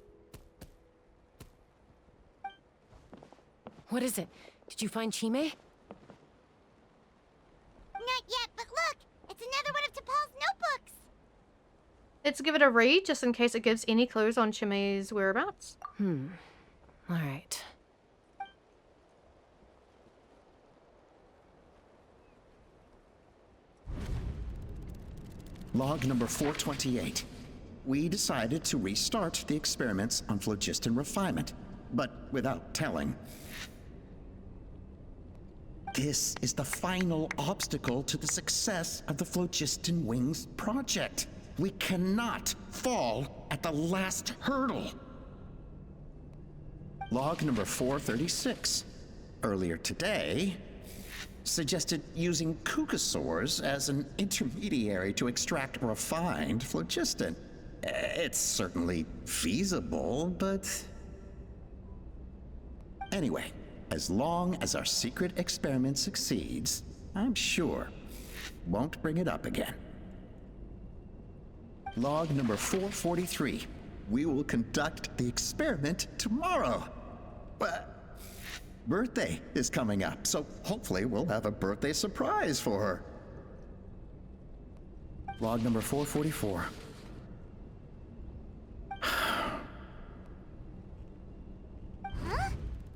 Speaker 3: What is it? Did you find Chime?
Speaker 2: Not yet, but look! It's another one of T'Pol's notebooks!
Speaker 1: Let's give it a read, just in case it gives any clues on Chime's whereabouts.
Speaker 3: Alright.
Speaker 10: Log number 428. We decided to restart the experiments on phlogiston refinement, but without telling. This is the final obstacle to the success of the Phlogiston Wings project. We cannot fall at the last hurdle. Log number 436. Earlier today, suggested using Kukasaurs as an intermediary to extract refined phlogiston. It's certainly feasible, but... Anyway, as long as our secret experiment succeeds, I'm sure won't bring it up again. Log number 443. We will conduct the experiment tomorrow. Birthday is coming up, so hopefully we'll have a birthday surprise for her. Log number 444.
Speaker 2: Huh?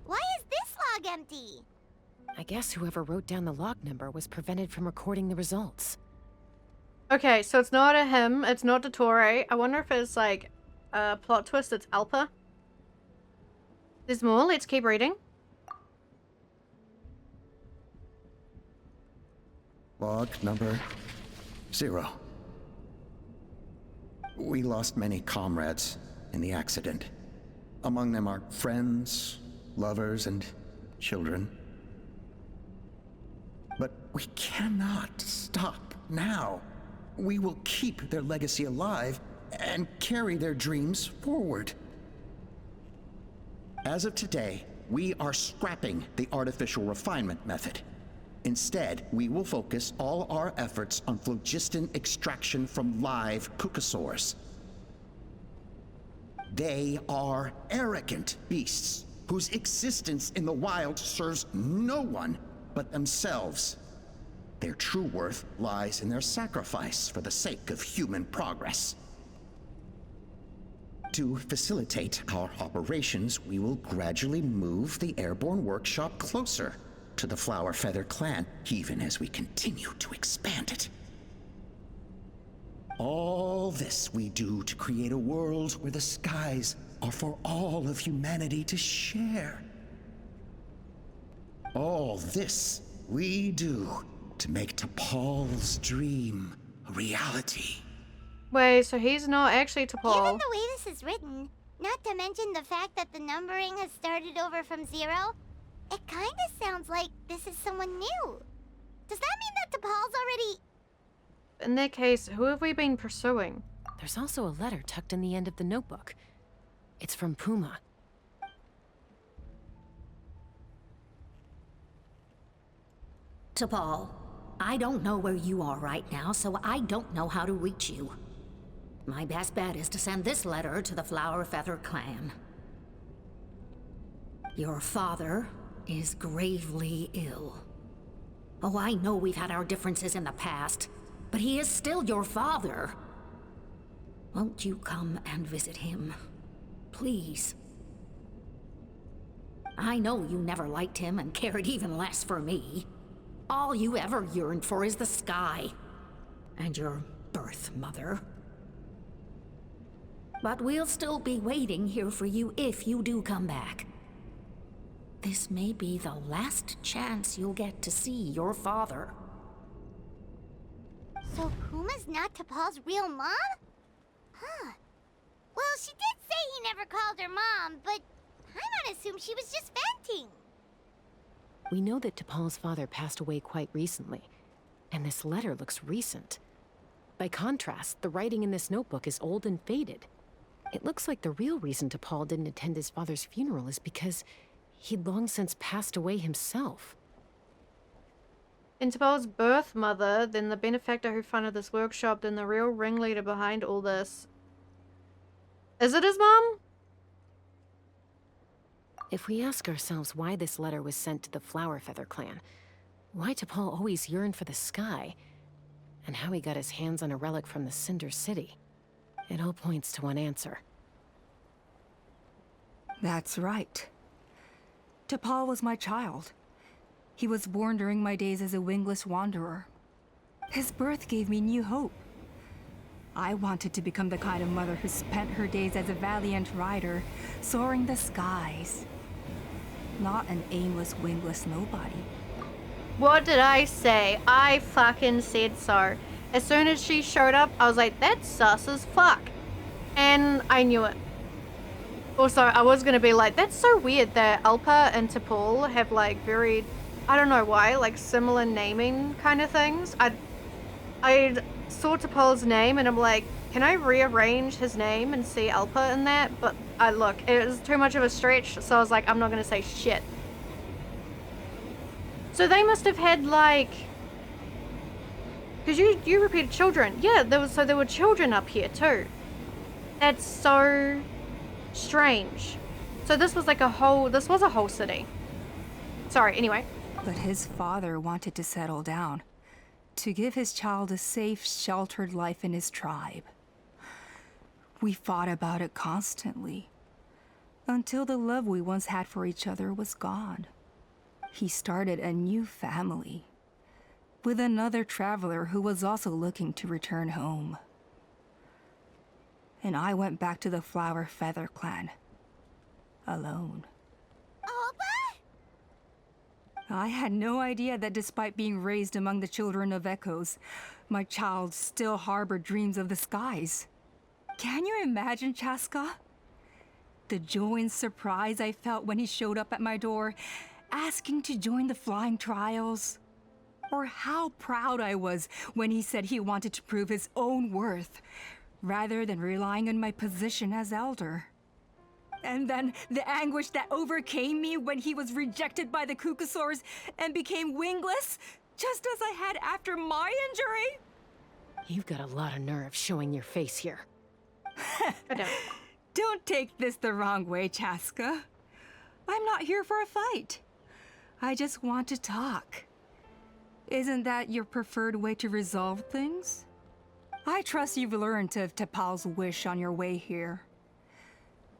Speaker 2: Why is this log empty?
Speaker 3: I guess whoever wrote down the log number was prevented from recording the results.
Speaker 1: Okay, so it's not a him, it's not Dottore. I wonder if it's like a plot twist, it's Alpa. There's more, let's keep reading.
Speaker 10: Log number 0. We lost many comrades in the accident. Among them are friends, lovers, and children. But we cannot stop now. We will keep their legacy alive and carry their dreams forward. As of today, we are scrapping the artificial refinement method. Instead, we will focus all our efforts on phlogiston extraction from live Kukasaurs. They are arrogant beasts whose existence in the wild serves no one but themselves. Their true worth lies in their sacrifice for the sake of human progress. To facilitate our operations, we will gradually move the airborne workshop closer to the Flower Feather clan, even as we continue to expand it. All this we do to create a world where the skies are for all of humanity to share. All this we do to make T'Pol's dream a reality.
Speaker 1: Wait, so he's not actually T'Pol.
Speaker 2: Given the way this is written, not to mention the fact that the numbering has started over from 0, it kinda sounds like this is someone new. Does that mean that T'Pol's already...
Speaker 1: In that case, who have we been pursuing?
Speaker 3: There's also a letter tucked in the end of the notebook. It's from Puma.
Speaker 5: T'Pol, I don't know where you are right now, so I don't know how to reach you. My best bet is to send this letter to the Flower Feather clan. Your father is gravely ill. Oh, I know we've had our differences in the past, but he is still your father. Won't you come and visit him? Please. I know you never liked him and cared even less for me. All you ever yearned for is the sky. And your birth mother. But we'll still be waiting here for you if you do come back. This may be the last chance you'll get to see your father.
Speaker 2: So Puma's not T'Pol's real mom? Huh. Well, she did say he never called her mom, but I'm gonna assume she was just venting.
Speaker 3: We know that T'Pol's father passed away quite recently, and this letter looks recent. By contrast, the writing in this notebook is old and faded. It looks like the real reason T'Pol didn't attend his father's funeral is because he'd long since passed away himself.
Speaker 1: In T'Pol's birth mother, then the benefactor who funded this workshop, then the real ringleader behind all this. Is it his mom?
Speaker 3: If we ask ourselves why this letter was sent to the Flower Feather clan, why T'Pol always yearned for the sky, and how he got his hands on a relic from the Cinder City, it all points to one answer.
Speaker 7: That's right. T'Pol was my child. He was born during my days as a wingless wanderer. His birth gave me new hope. I wanted to become the kind of mother who spent her days as a valiant rider, soaring the skies. Not an aimless, wingless nobody.
Speaker 1: What did I say? I fucking said so. As soon as she showed up, I was like, that's sus as fuck. And I knew it. Also, I was gonna be like, that's so weird that Alpa and T'Pol have like very, I don't know why, like similar naming kind of things. I saw T'Pol's name and I'm like, can I rearrange his name and see Alpa in that? But look, it was too much of a stretch, so I was like, I'm not gonna say shit. So they must have had like, because you repeated children. Yeah, there were children up here too. That's so strange. So this was like this was a whole city. Sorry, anyway.
Speaker 7: But his father wanted to settle down, to give his child a safe, sheltered life in his tribe. We fought about it constantly, until the love we once had for each other was gone. He started a new family, with another traveler who was also looking to return home. And I went back to the Flower Feather clan, alone.
Speaker 2: Alpa?
Speaker 7: I had no idea that despite being raised among the children of echoes, my child still harbored dreams of the skies. Can you imagine, Chaska? The joy and surprise I felt when he showed up at my door, asking to join the flying trials. Or how proud I was when he said he wanted to prove his own worth, rather than relying on my position as elder. And then the anguish that overcame me when he was rejected by the Kukasaurs and became wingless, just as I had after my injury.
Speaker 3: You've got a lot of nerve showing your face here.
Speaker 1: I don't.
Speaker 7: Don't take this the wrong way, Chaska. I'm not here for a fight. I just want to talk. Isn't that your preferred way to resolve things? I trust you've learned of T'Pol's wish on your way here.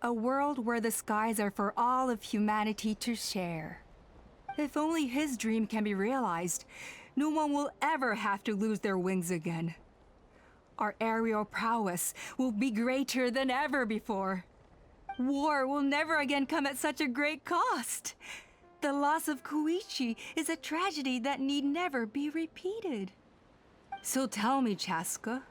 Speaker 7: A world where the skies are for all of humanity to share. If only his dream can be realized, no one will ever have to lose their wings again. Our aerial prowess will be greater than ever before. War will never again come at such a great cost. The loss of Koichi is a tragedy that need never be repeated. So tell me, Chaska,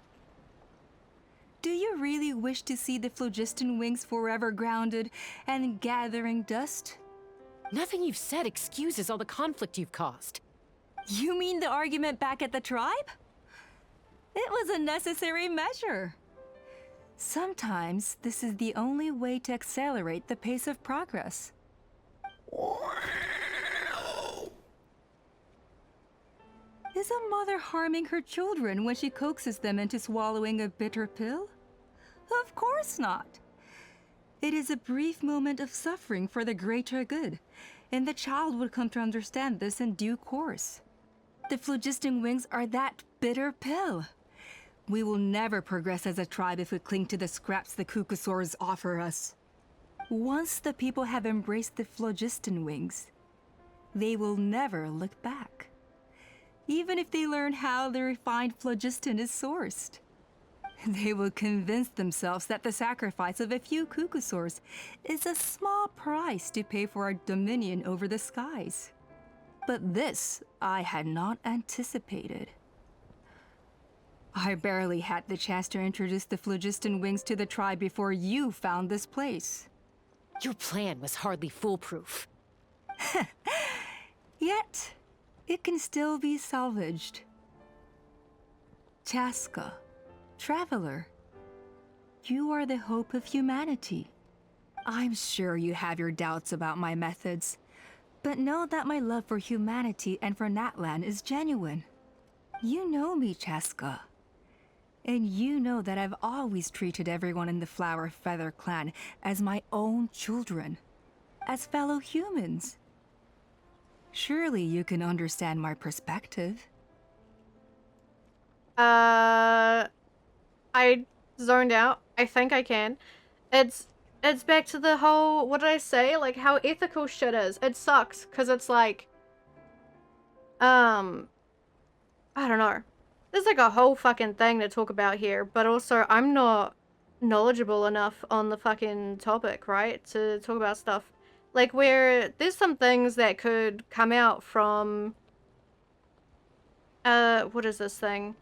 Speaker 7: do you really wish to see the phlogiston wings forever grounded and gathering dust?
Speaker 3: Nothing you've said excuses all the conflict you've caused.
Speaker 7: You mean the argument back at the tribe? It was a necessary measure. Sometimes this is the only way to accelerate the pace of progress. Is a mother harming her children when she coaxes them into swallowing a bitter pill? Of course not. It is a brief moment of suffering for the greater good, and the child would come to understand this in due course. The phlogiston wings are that bitter pill. We will never progress as a tribe if we cling to the scraps the Kukasaurs offer us. Once the people have embraced the phlogiston wings, they will never look back. Even if they learn how the refined phlogiston is sourced. They will convince themselves that the sacrifice of a few Kukasaurs is a small price to pay for our dominion over the skies. But this I had not anticipated. I barely had the chance to introduce the phlogiston wings to the tribe before you found this place.
Speaker 3: Your plan was hardly foolproof.
Speaker 7: Yet, it can still be salvaged. Chaska, traveler, you are the hope of humanity. I'm sure you have your doubts about my methods, but know that my love for humanity and for Natlan is genuine. You know me, Chaska. And you know that I've always treated everyone in the Flower Feather clan as my own children, as fellow humans. Surely you can understand my perspective.
Speaker 1: I zoned out. I think I can. It's back to the whole, what did I say? Like how ethical shit is. It sucks because it's like, I don't know. There's like a whole fucking thing to talk about here, but also I'm not knowledgeable enough on the fucking topic, right? To talk about stuff. Like where there's some things that could come out from what is this thing?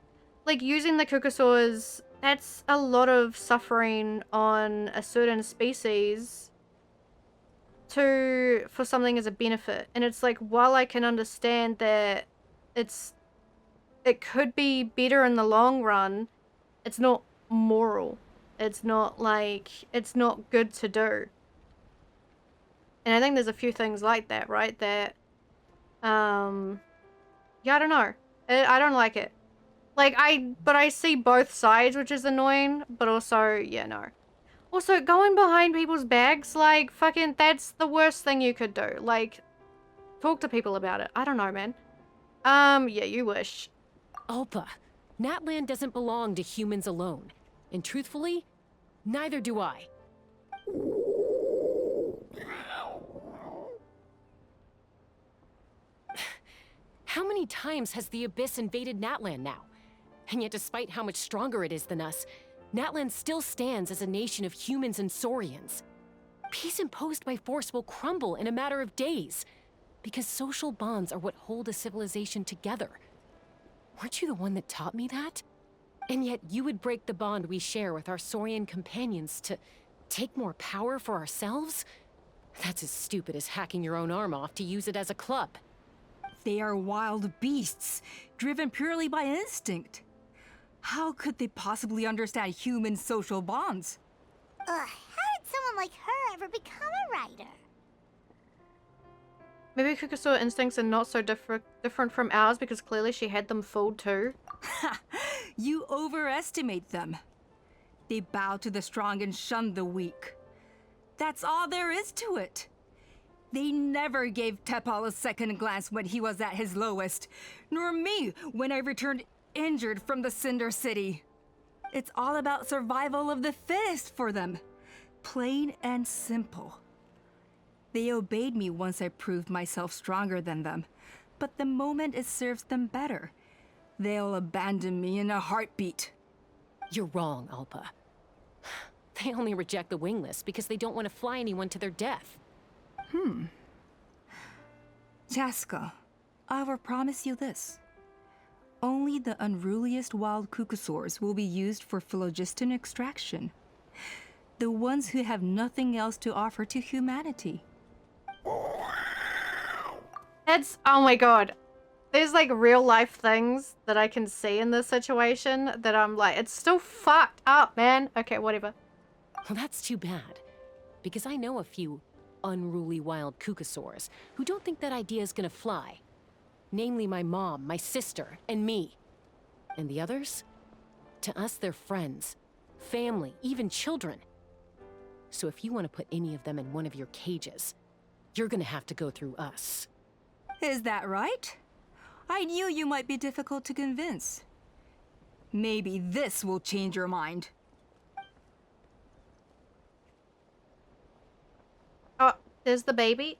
Speaker 1: Like, using the Kukasaurs, that's a lot of suffering on a certain species for something as a benefit. And it's like, while I can understand that it could be better in the long run, it's not moral. It's not like, it's not good to do. And I think there's a few things like that, right? That, yeah, I don't know. I don't like it. Like, but I see both sides, which is annoying, but also, yeah, no. Also, going behind people's backs, like, fucking, that's the worst thing you could do. Like, talk to people about it. I don't know, man. Yeah, you wish.
Speaker 11: Alpa, Natland doesn't belong to humans alone. And truthfully, neither do I. How many times has the Abyss invaded Natland now? And yet despite how much stronger it is than us, Natland still stands as a nation of humans and Saurians. Peace imposed by force will crumble in a matter of days, because social bonds are what hold a civilization together. Weren't you the one that taught me that? And yet you would break the bond we share with our Saurian companions to take more power for ourselves? That's as stupid as hacking your own arm off to use it as a club.
Speaker 7: They are wild beasts, driven purely by instinct. How could they possibly understand human social bonds?
Speaker 2: Ugh, how did someone like her ever become a writer?
Speaker 1: Maybe Kukasaur instincts are not so different from ours because clearly she had them fooled too.
Speaker 7: You overestimate them. They bow to the strong and shun the weak. That's all there is to it. They never gave Tepal a second glance when he was at his lowest, nor me when I returned injured from the Cinder City. It's all about survival of the fittest for them. Plain and simple. They obeyed me once I proved myself stronger than them, but the moment it serves them better, they'll abandon me in a heartbeat.
Speaker 11: You're wrong, Alpa. They only reject the wingless because they don't want to fly anyone to their death.
Speaker 7: Chaska, I will promise you this. Only the unruliest wild Kukasaurs will be used for phlogiston extraction. The ones who have nothing else to offer to humanity.
Speaker 1: That's, oh my god. There's like real life things that I can see in this situation that I'm like, it's still fucked up, man. Okay, whatever.
Speaker 11: Well, that's too bad. Because I know a few unruly wild Kukasaurs who don't think that idea is gonna fly. Namely my mom, my sister, and me. And the others? To us, they're friends, family, even children. So if you want to put any of them in one of your cages, you're gonna have to go through us.
Speaker 7: Is that right? I knew you might be difficult to convince. Maybe this will change your mind.
Speaker 1: Oh, there's the baby.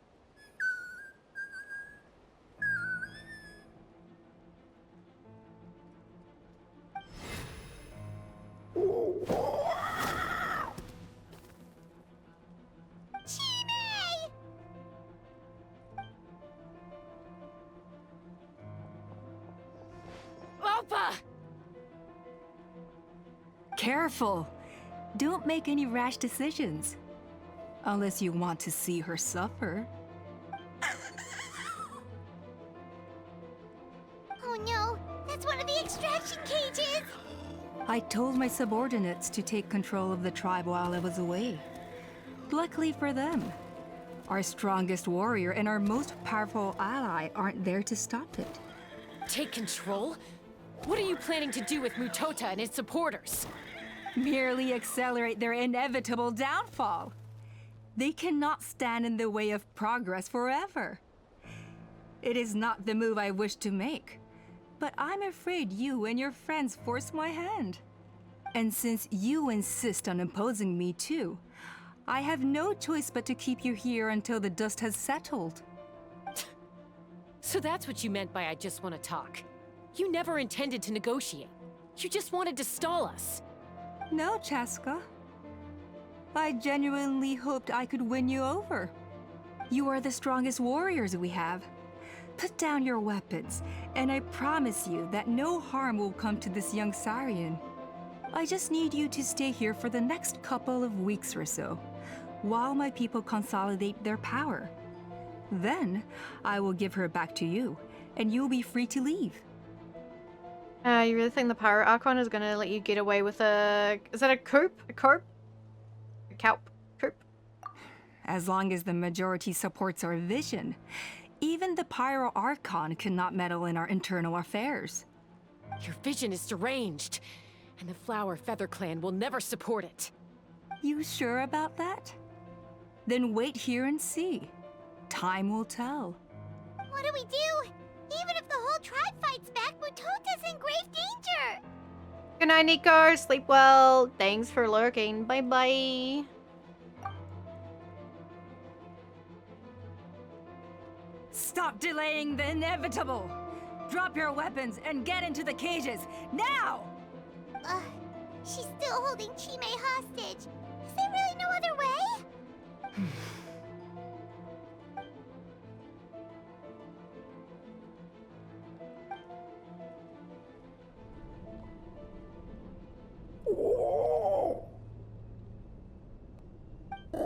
Speaker 11: Alpa!
Speaker 7: Careful! Don't make any rash decisions. Unless you want to see her suffer.
Speaker 2: Oh no, that's one of the extraction cages!
Speaker 7: I told my subordinates to take control of the tribe while I was away. Luckily for them, our strongest warrior and our most powerful ally aren't there to stop it.
Speaker 11: Take control? What are you planning to do with Mutota and his supporters?
Speaker 7: Merely accelerate their inevitable downfall. They cannot stand in the way of progress forever. It is not the move I wish to make, but I'm afraid you and your friends force my hand. And since you insist on imposing me too, I have no choice but to keep you here until the dust has settled.
Speaker 11: So that's what you meant by I just want to talk. You never intended to negotiate. You just wanted to stall us.
Speaker 7: No, Chaska. I genuinely hoped I could win you over. You are the strongest warriors we have. Put down your weapons, and I promise you that no harm will come to this young Sarian. I just need you to stay here for the next couple of weeks or so, while my people consolidate their power. Then, I will give her back to you, and you'll be free to leave.
Speaker 1: You really think the Pyro Archon is gonna let you get away with a... Is that a coop? A corp? A calp? Coop?
Speaker 7: As long as the majority supports our vision, even the Pyro Archon cannot meddle in our internal affairs.
Speaker 11: Your vision is deranged, and the Flower Feather Clan will never support it.
Speaker 7: You sure about that? Then wait here and see. Time will tell.
Speaker 2: What do we do? Even if the whole tribe fights back, Mutota's in grave danger!
Speaker 1: Good night, Nico. Sleep well. Thanks for lurking. Bye-bye.
Speaker 7: Stop delaying the inevitable! Drop your weapons and get into the cages, now!
Speaker 2: She's still holding Chime hostage. Is there really no other way?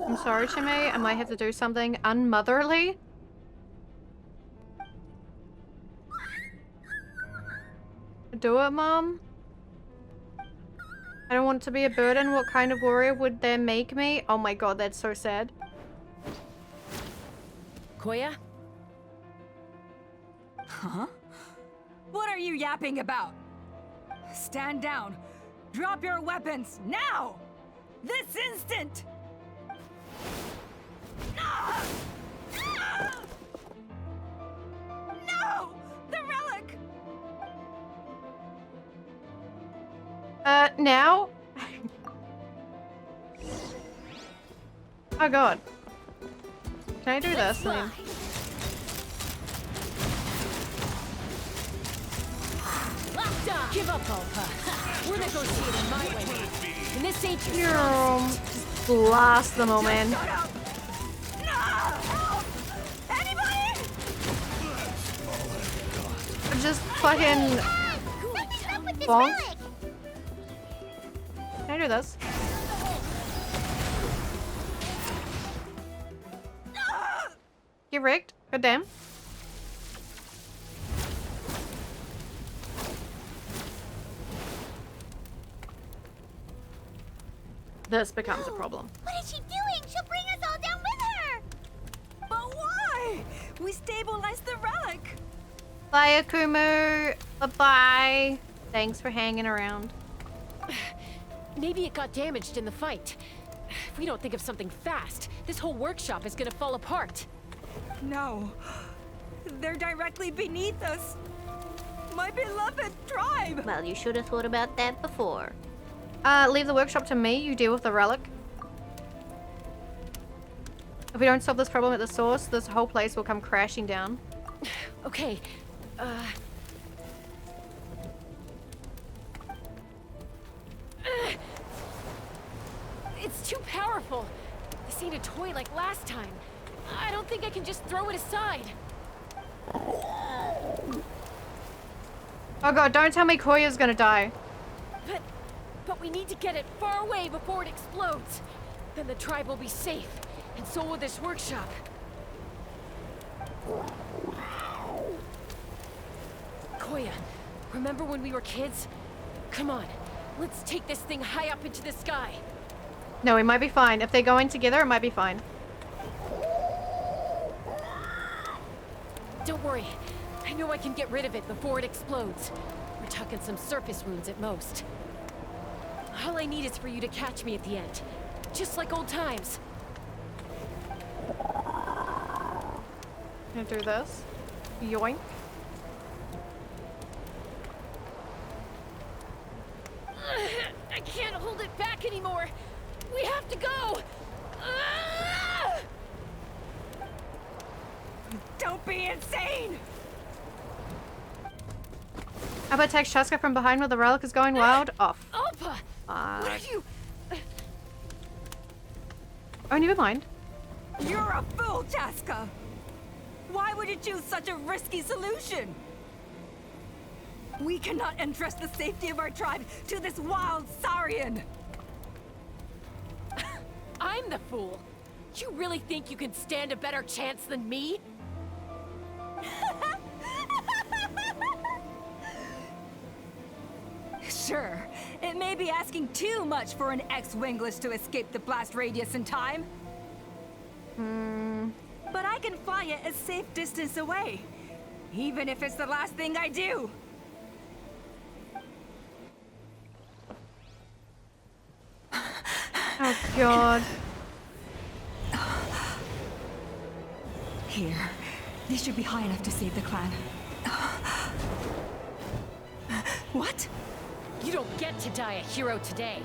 Speaker 1: I'm sorry, Chime. I might have to do something unmotherly. Do it, Mom. I don't want to be a burden. What kind of warrior would they make me? Oh my god, that's so sad.
Speaker 11: Koya?
Speaker 7: Huh? What are you yapping about? Stand down. Drop your weapons, now! This instant! No! The relic!
Speaker 1: Now? Oh god. Can I do this? Then?
Speaker 11: Give up, Alpa. We're negotiating my way. And this ain't your
Speaker 1: You're blast them all, man.
Speaker 7: Anybody?
Speaker 1: Just fucking bonk. Can I do this? Get rigged. God damn. This becomes a problem.
Speaker 2: What is she doing? She'll bring us all down with her!
Speaker 7: But why? We stabilized the relic.
Speaker 1: Bye, Akumu. Bye-bye. Thanks for hanging around.
Speaker 11: Maybe it got damaged in the fight. If we don't think of something fast, this whole workshop is gonna fall apart.
Speaker 7: No. They're directly beneath us. My beloved tribe.
Speaker 2: Well, you should have thought about that before.
Speaker 1: Leave the workshop to me. You deal with the relic. If we don't solve this problem at the source, this whole place will come crashing down.
Speaker 11: Okay, it's too powerful. This ain't a toy like last time. I don't think I can just throw it aside.
Speaker 1: Oh god, don't tell me Koya's gonna die.
Speaker 11: But we need to get it far away before it explodes. Then the tribe will be safe, and so will this workshop. Koya, remember when we were kids? Come on, let's take this thing high up into the sky.
Speaker 1: No, we might be fine. If they're going together, it might be fine.
Speaker 11: Don't worry. I know I can get rid of it before it explodes. We're talking some surface wounds at most. All I need is for you to catch me at the end. Just like old times.
Speaker 1: Gonna do this. Yoink.
Speaker 11: I can't hold it back anymore. We have to go.
Speaker 7: Don't be insane!
Speaker 1: How about text Chaska from behind where the relic is going wild? Off.
Speaker 11: Alpa! What are you?
Speaker 1: Oh, never mind.
Speaker 7: You're a fool, Chaska! Why would you choose such a risky solution? We cannot entrust the safety of our tribe to this wild Saurian!
Speaker 11: I'm the fool. You really think you can stand a better chance than me?
Speaker 7: Sure, it may be asking too much for an ex-wingless to escape the blast radius in time. But I can fly it a safe distance away, even if it's the last thing I do.
Speaker 1: Oh god.
Speaker 7: Here, these should be high enough to save the clan. What?
Speaker 11: You don't get to die a hero today.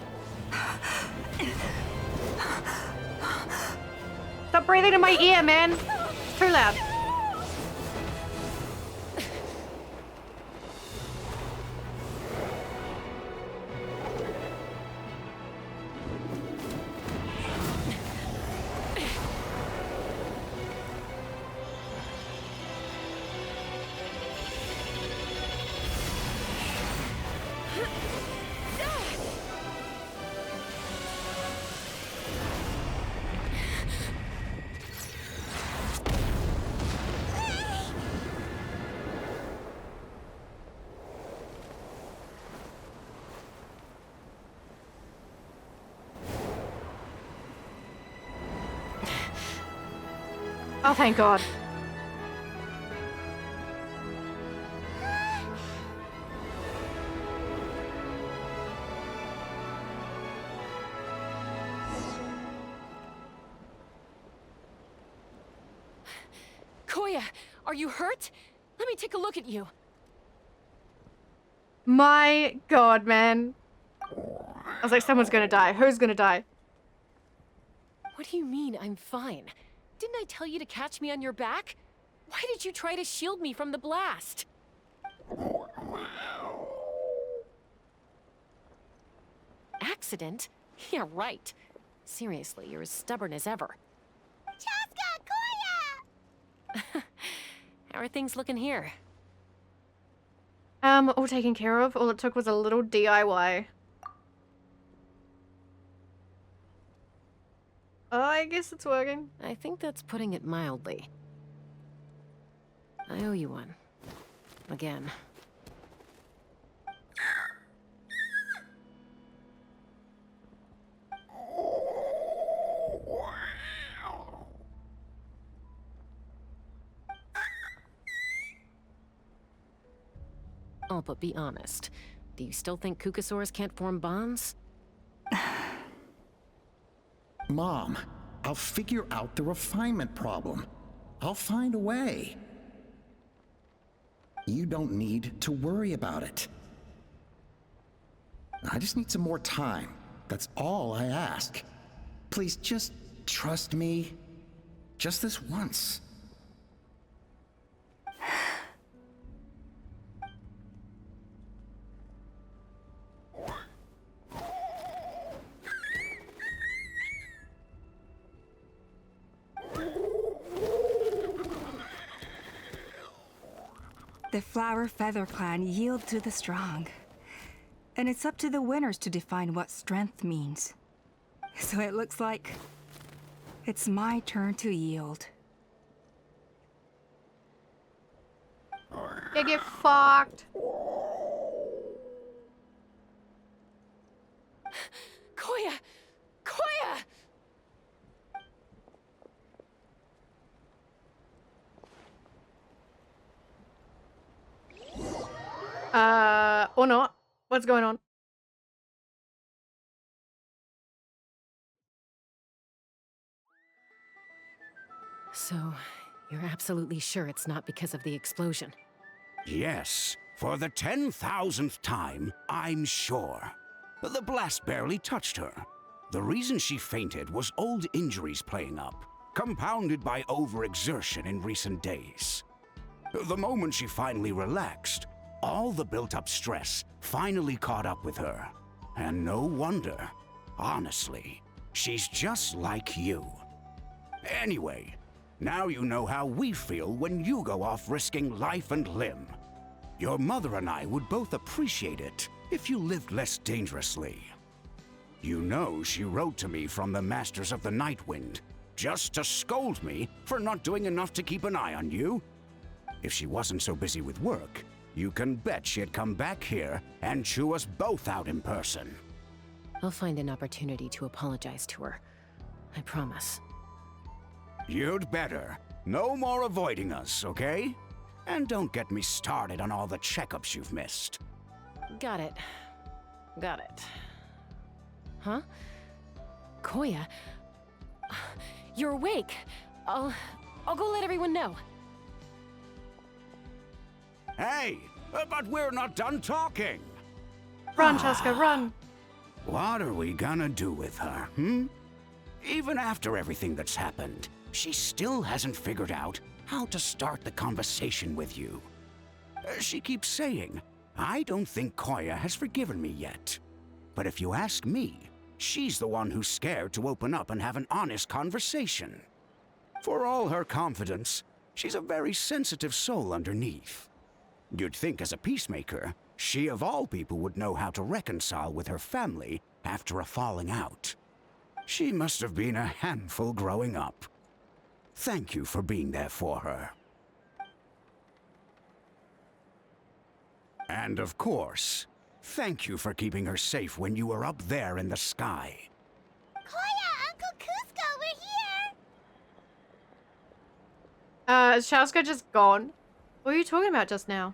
Speaker 1: Stop breathing in my ear, man. It's too loud. Oh, thank God.
Speaker 11: Koya, are you hurt? Let me take a look at you.
Speaker 1: My God, man. I was like, someone's gonna die. Who's gonna die?
Speaker 11: What do you mean, I'm fine? Didn't I tell you to catch me on your back? Why did you try to shield me from the blast? Accident? Yeah, right. Seriously, you're as stubborn as ever.
Speaker 2: Chaska, Koya!
Speaker 11: How are things looking here?
Speaker 1: All taken care of. All it took was a little DIY. Oh, I guess it's working.
Speaker 3: I think that's putting it mildly. I owe you one. Again. Oh, but be honest. Do you still think Kukasaurs can't form bonds?
Speaker 10: Mom, I'll figure out the refinement problem. I'll find a way. You don't need to worry about it. I just need some more time. That's all I ask. Please just trust me. Just this once.
Speaker 7: The Flower Feather Clan yield to the strong. And it's up to the winners to define what strength means. So it looks like it's my turn to yield.
Speaker 1: Yeah, get fucked.
Speaker 11: Koya! Koya!
Speaker 1: Or not. What's going on?
Speaker 3: So, you're absolutely sure it's not because of the explosion?
Speaker 12: Yes, for the 10,000th time, I'm sure. The blast barely touched her. The reason she fainted was old injuries playing up, compounded by overexertion in recent days. The moment she finally relaxed, all the built-up stress finally caught up with her. And no wonder. Honestly, she's just like you. Anyway, Now you know how we feel when you go off risking life and limb. Your mother and I would both appreciate it if you lived less dangerously. You know she wrote to me from the Masters of the Night Wind, just to scold me for not doing enough to keep an eye on you. If she wasn't so busy with work, you can bet she'd come back here and chew us both out in person.
Speaker 3: I'll find an opportunity to apologize to her. I promise.
Speaker 12: You'd better. No more avoiding us, okay? And don't get me started on all the checkups you've missed.
Speaker 11: Got it. Got it. Huh? Koya? You're awake. I'll go let everyone know.
Speaker 12: Hey, but we're not done talking.
Speaker 1: Run, Chaska, run.
Speaker 12: What are we gonna do with her, Even after everything that's happened, she still hasn't figured out how to start the conversation with you. She keeps saying, I don't think Koya has forgiven me yet. But if you ask me, she's the one who's scared to open up and have an honest conversation. For all her confidence, she's a very sensitive soul underneath. You'd think as a peacemaker, she of all people would know how to reconcile with her family after a falling out. She must have been a handful growing up. Thank you for being there for her. And of course, thank you for keeping her safe when you were up there in the sky.
Speaker 2: Koya, Uncle Cusco, we're here!
Speaker 1: Is Chaska just gone? What were you talking about just now?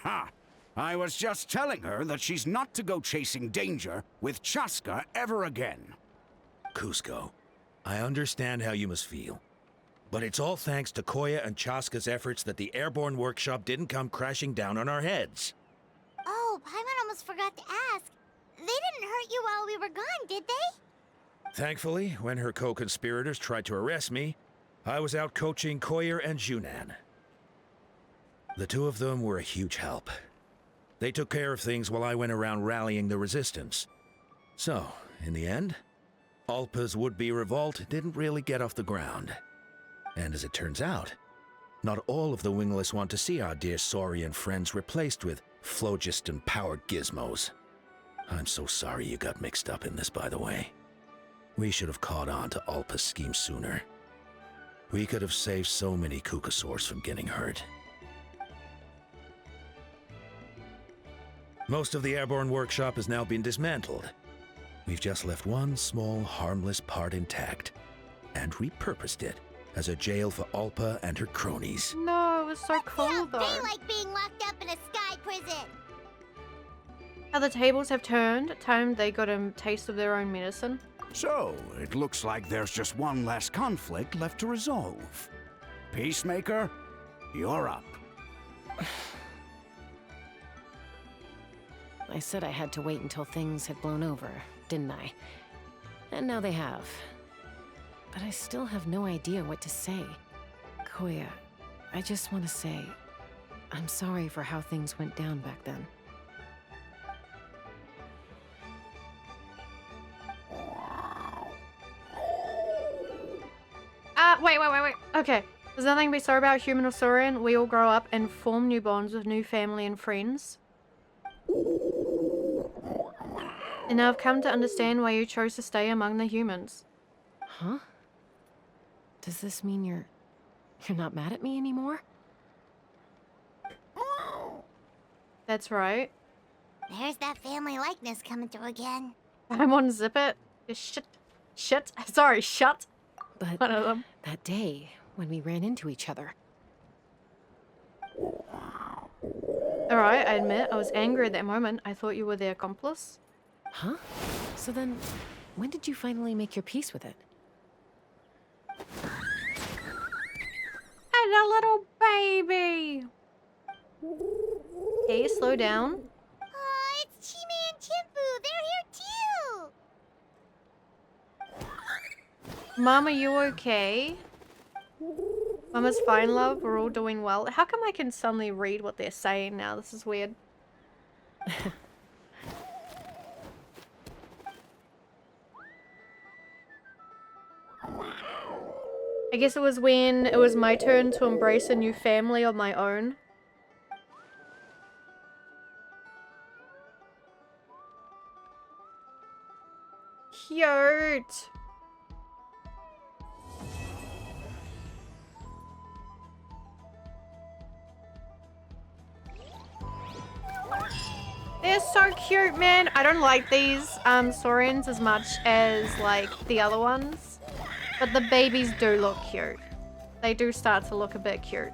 Speaker 12: Ha! I was just telling her that she's not to go chasing danger with Chaska ever again.
Speaker 6: Cusco, I understand how you must feel. But it's all thanks to Koya and Chaska's efforts that the airborne workshop didn't come crashing down on our heads.
Speaker 2: Oh, Paimon almost forgot to ask. They didn't hurt you while we were gone, did they?
Speaker 6: Thankfully, when her co-conspirators tried to arrest me, I was out coaching Koyer and Junan. The two of them were a huge help. They took care of things while I went around rallying the resistance. So, in the end, Alpa's would-be revolt didn't really get off the ground. And as it turns out, not all of the Wingless want to see our dear Saurian friends replaced with phlogiston-powered gizmos. I'm so sorry you got mixed up in this, by the way. We should have caught on to Alpa's scheme sooner. We could have saved so many Kukasaurs from getting hurt. Most of the airborne workshop has now been dismantled. We've just left one small, harmless part intact, and repurposed it as a jail for Alpa and her cronies.
Speaker 1: No, it was so cool though.
Speaker 2: They like being locked up in a sky prison.
Speaker 1: How the tables have turned. Time they got a taste of their own medicine.
Speaker 12: So, it looks like there's just one last conflict left to resolve. Peacemaker, you're up.
Speaker 3: I said I had to wait until things had blown over, didn't I? And now they have. But I still have no idea what to say. Koya, I just want to say, I'm sorry for how things went down back then.
Speaker 1: Wait. Okay. There's nothing to be sorry about, human or Saurian. We all grow up and form new bonds with new family and friends. And now I've come to understand why you chose to stay among the humans.
Speaker 3: Huh? Does this mean you're not mad at me anymore?
Speaker 1: That's right.
Speaker 2: There's that family likeness coming through again.
Speaker 1: I'm on Zip It. Shit. Sorry, shut.
Speaker 3: But
Speaker 1: One of them.
Speaker 3: that day, when we ran into each other.
Speaker 1: Alright, I admit, I was angry at that moment. I thought you were the accomplice.
Speaker 3: Huh? So then, when did you finally make your peace with it?
Speaker 1: And a little baby. Okay, slow down.
Speaker 2: Oh, it's Chime and Chimpu. They're here too.
Speaker 1: Mom, are you okay? Mama's fine, love. We're all doing well. How come I can suddenly read what they're saying now? This is weird. I guess it was when it was my turn to embrace a new family of my own. Cute. They're so cute, man. I don't like these saurians as much as like the other ones, but the babies do look cute. They do start to look a bit cute.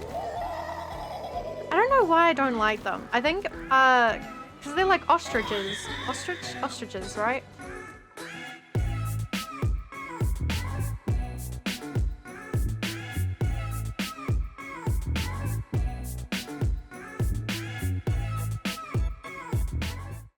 Speaker 1: I don't know why I don't like them. I think because they're like ostriches. Ostriches, right?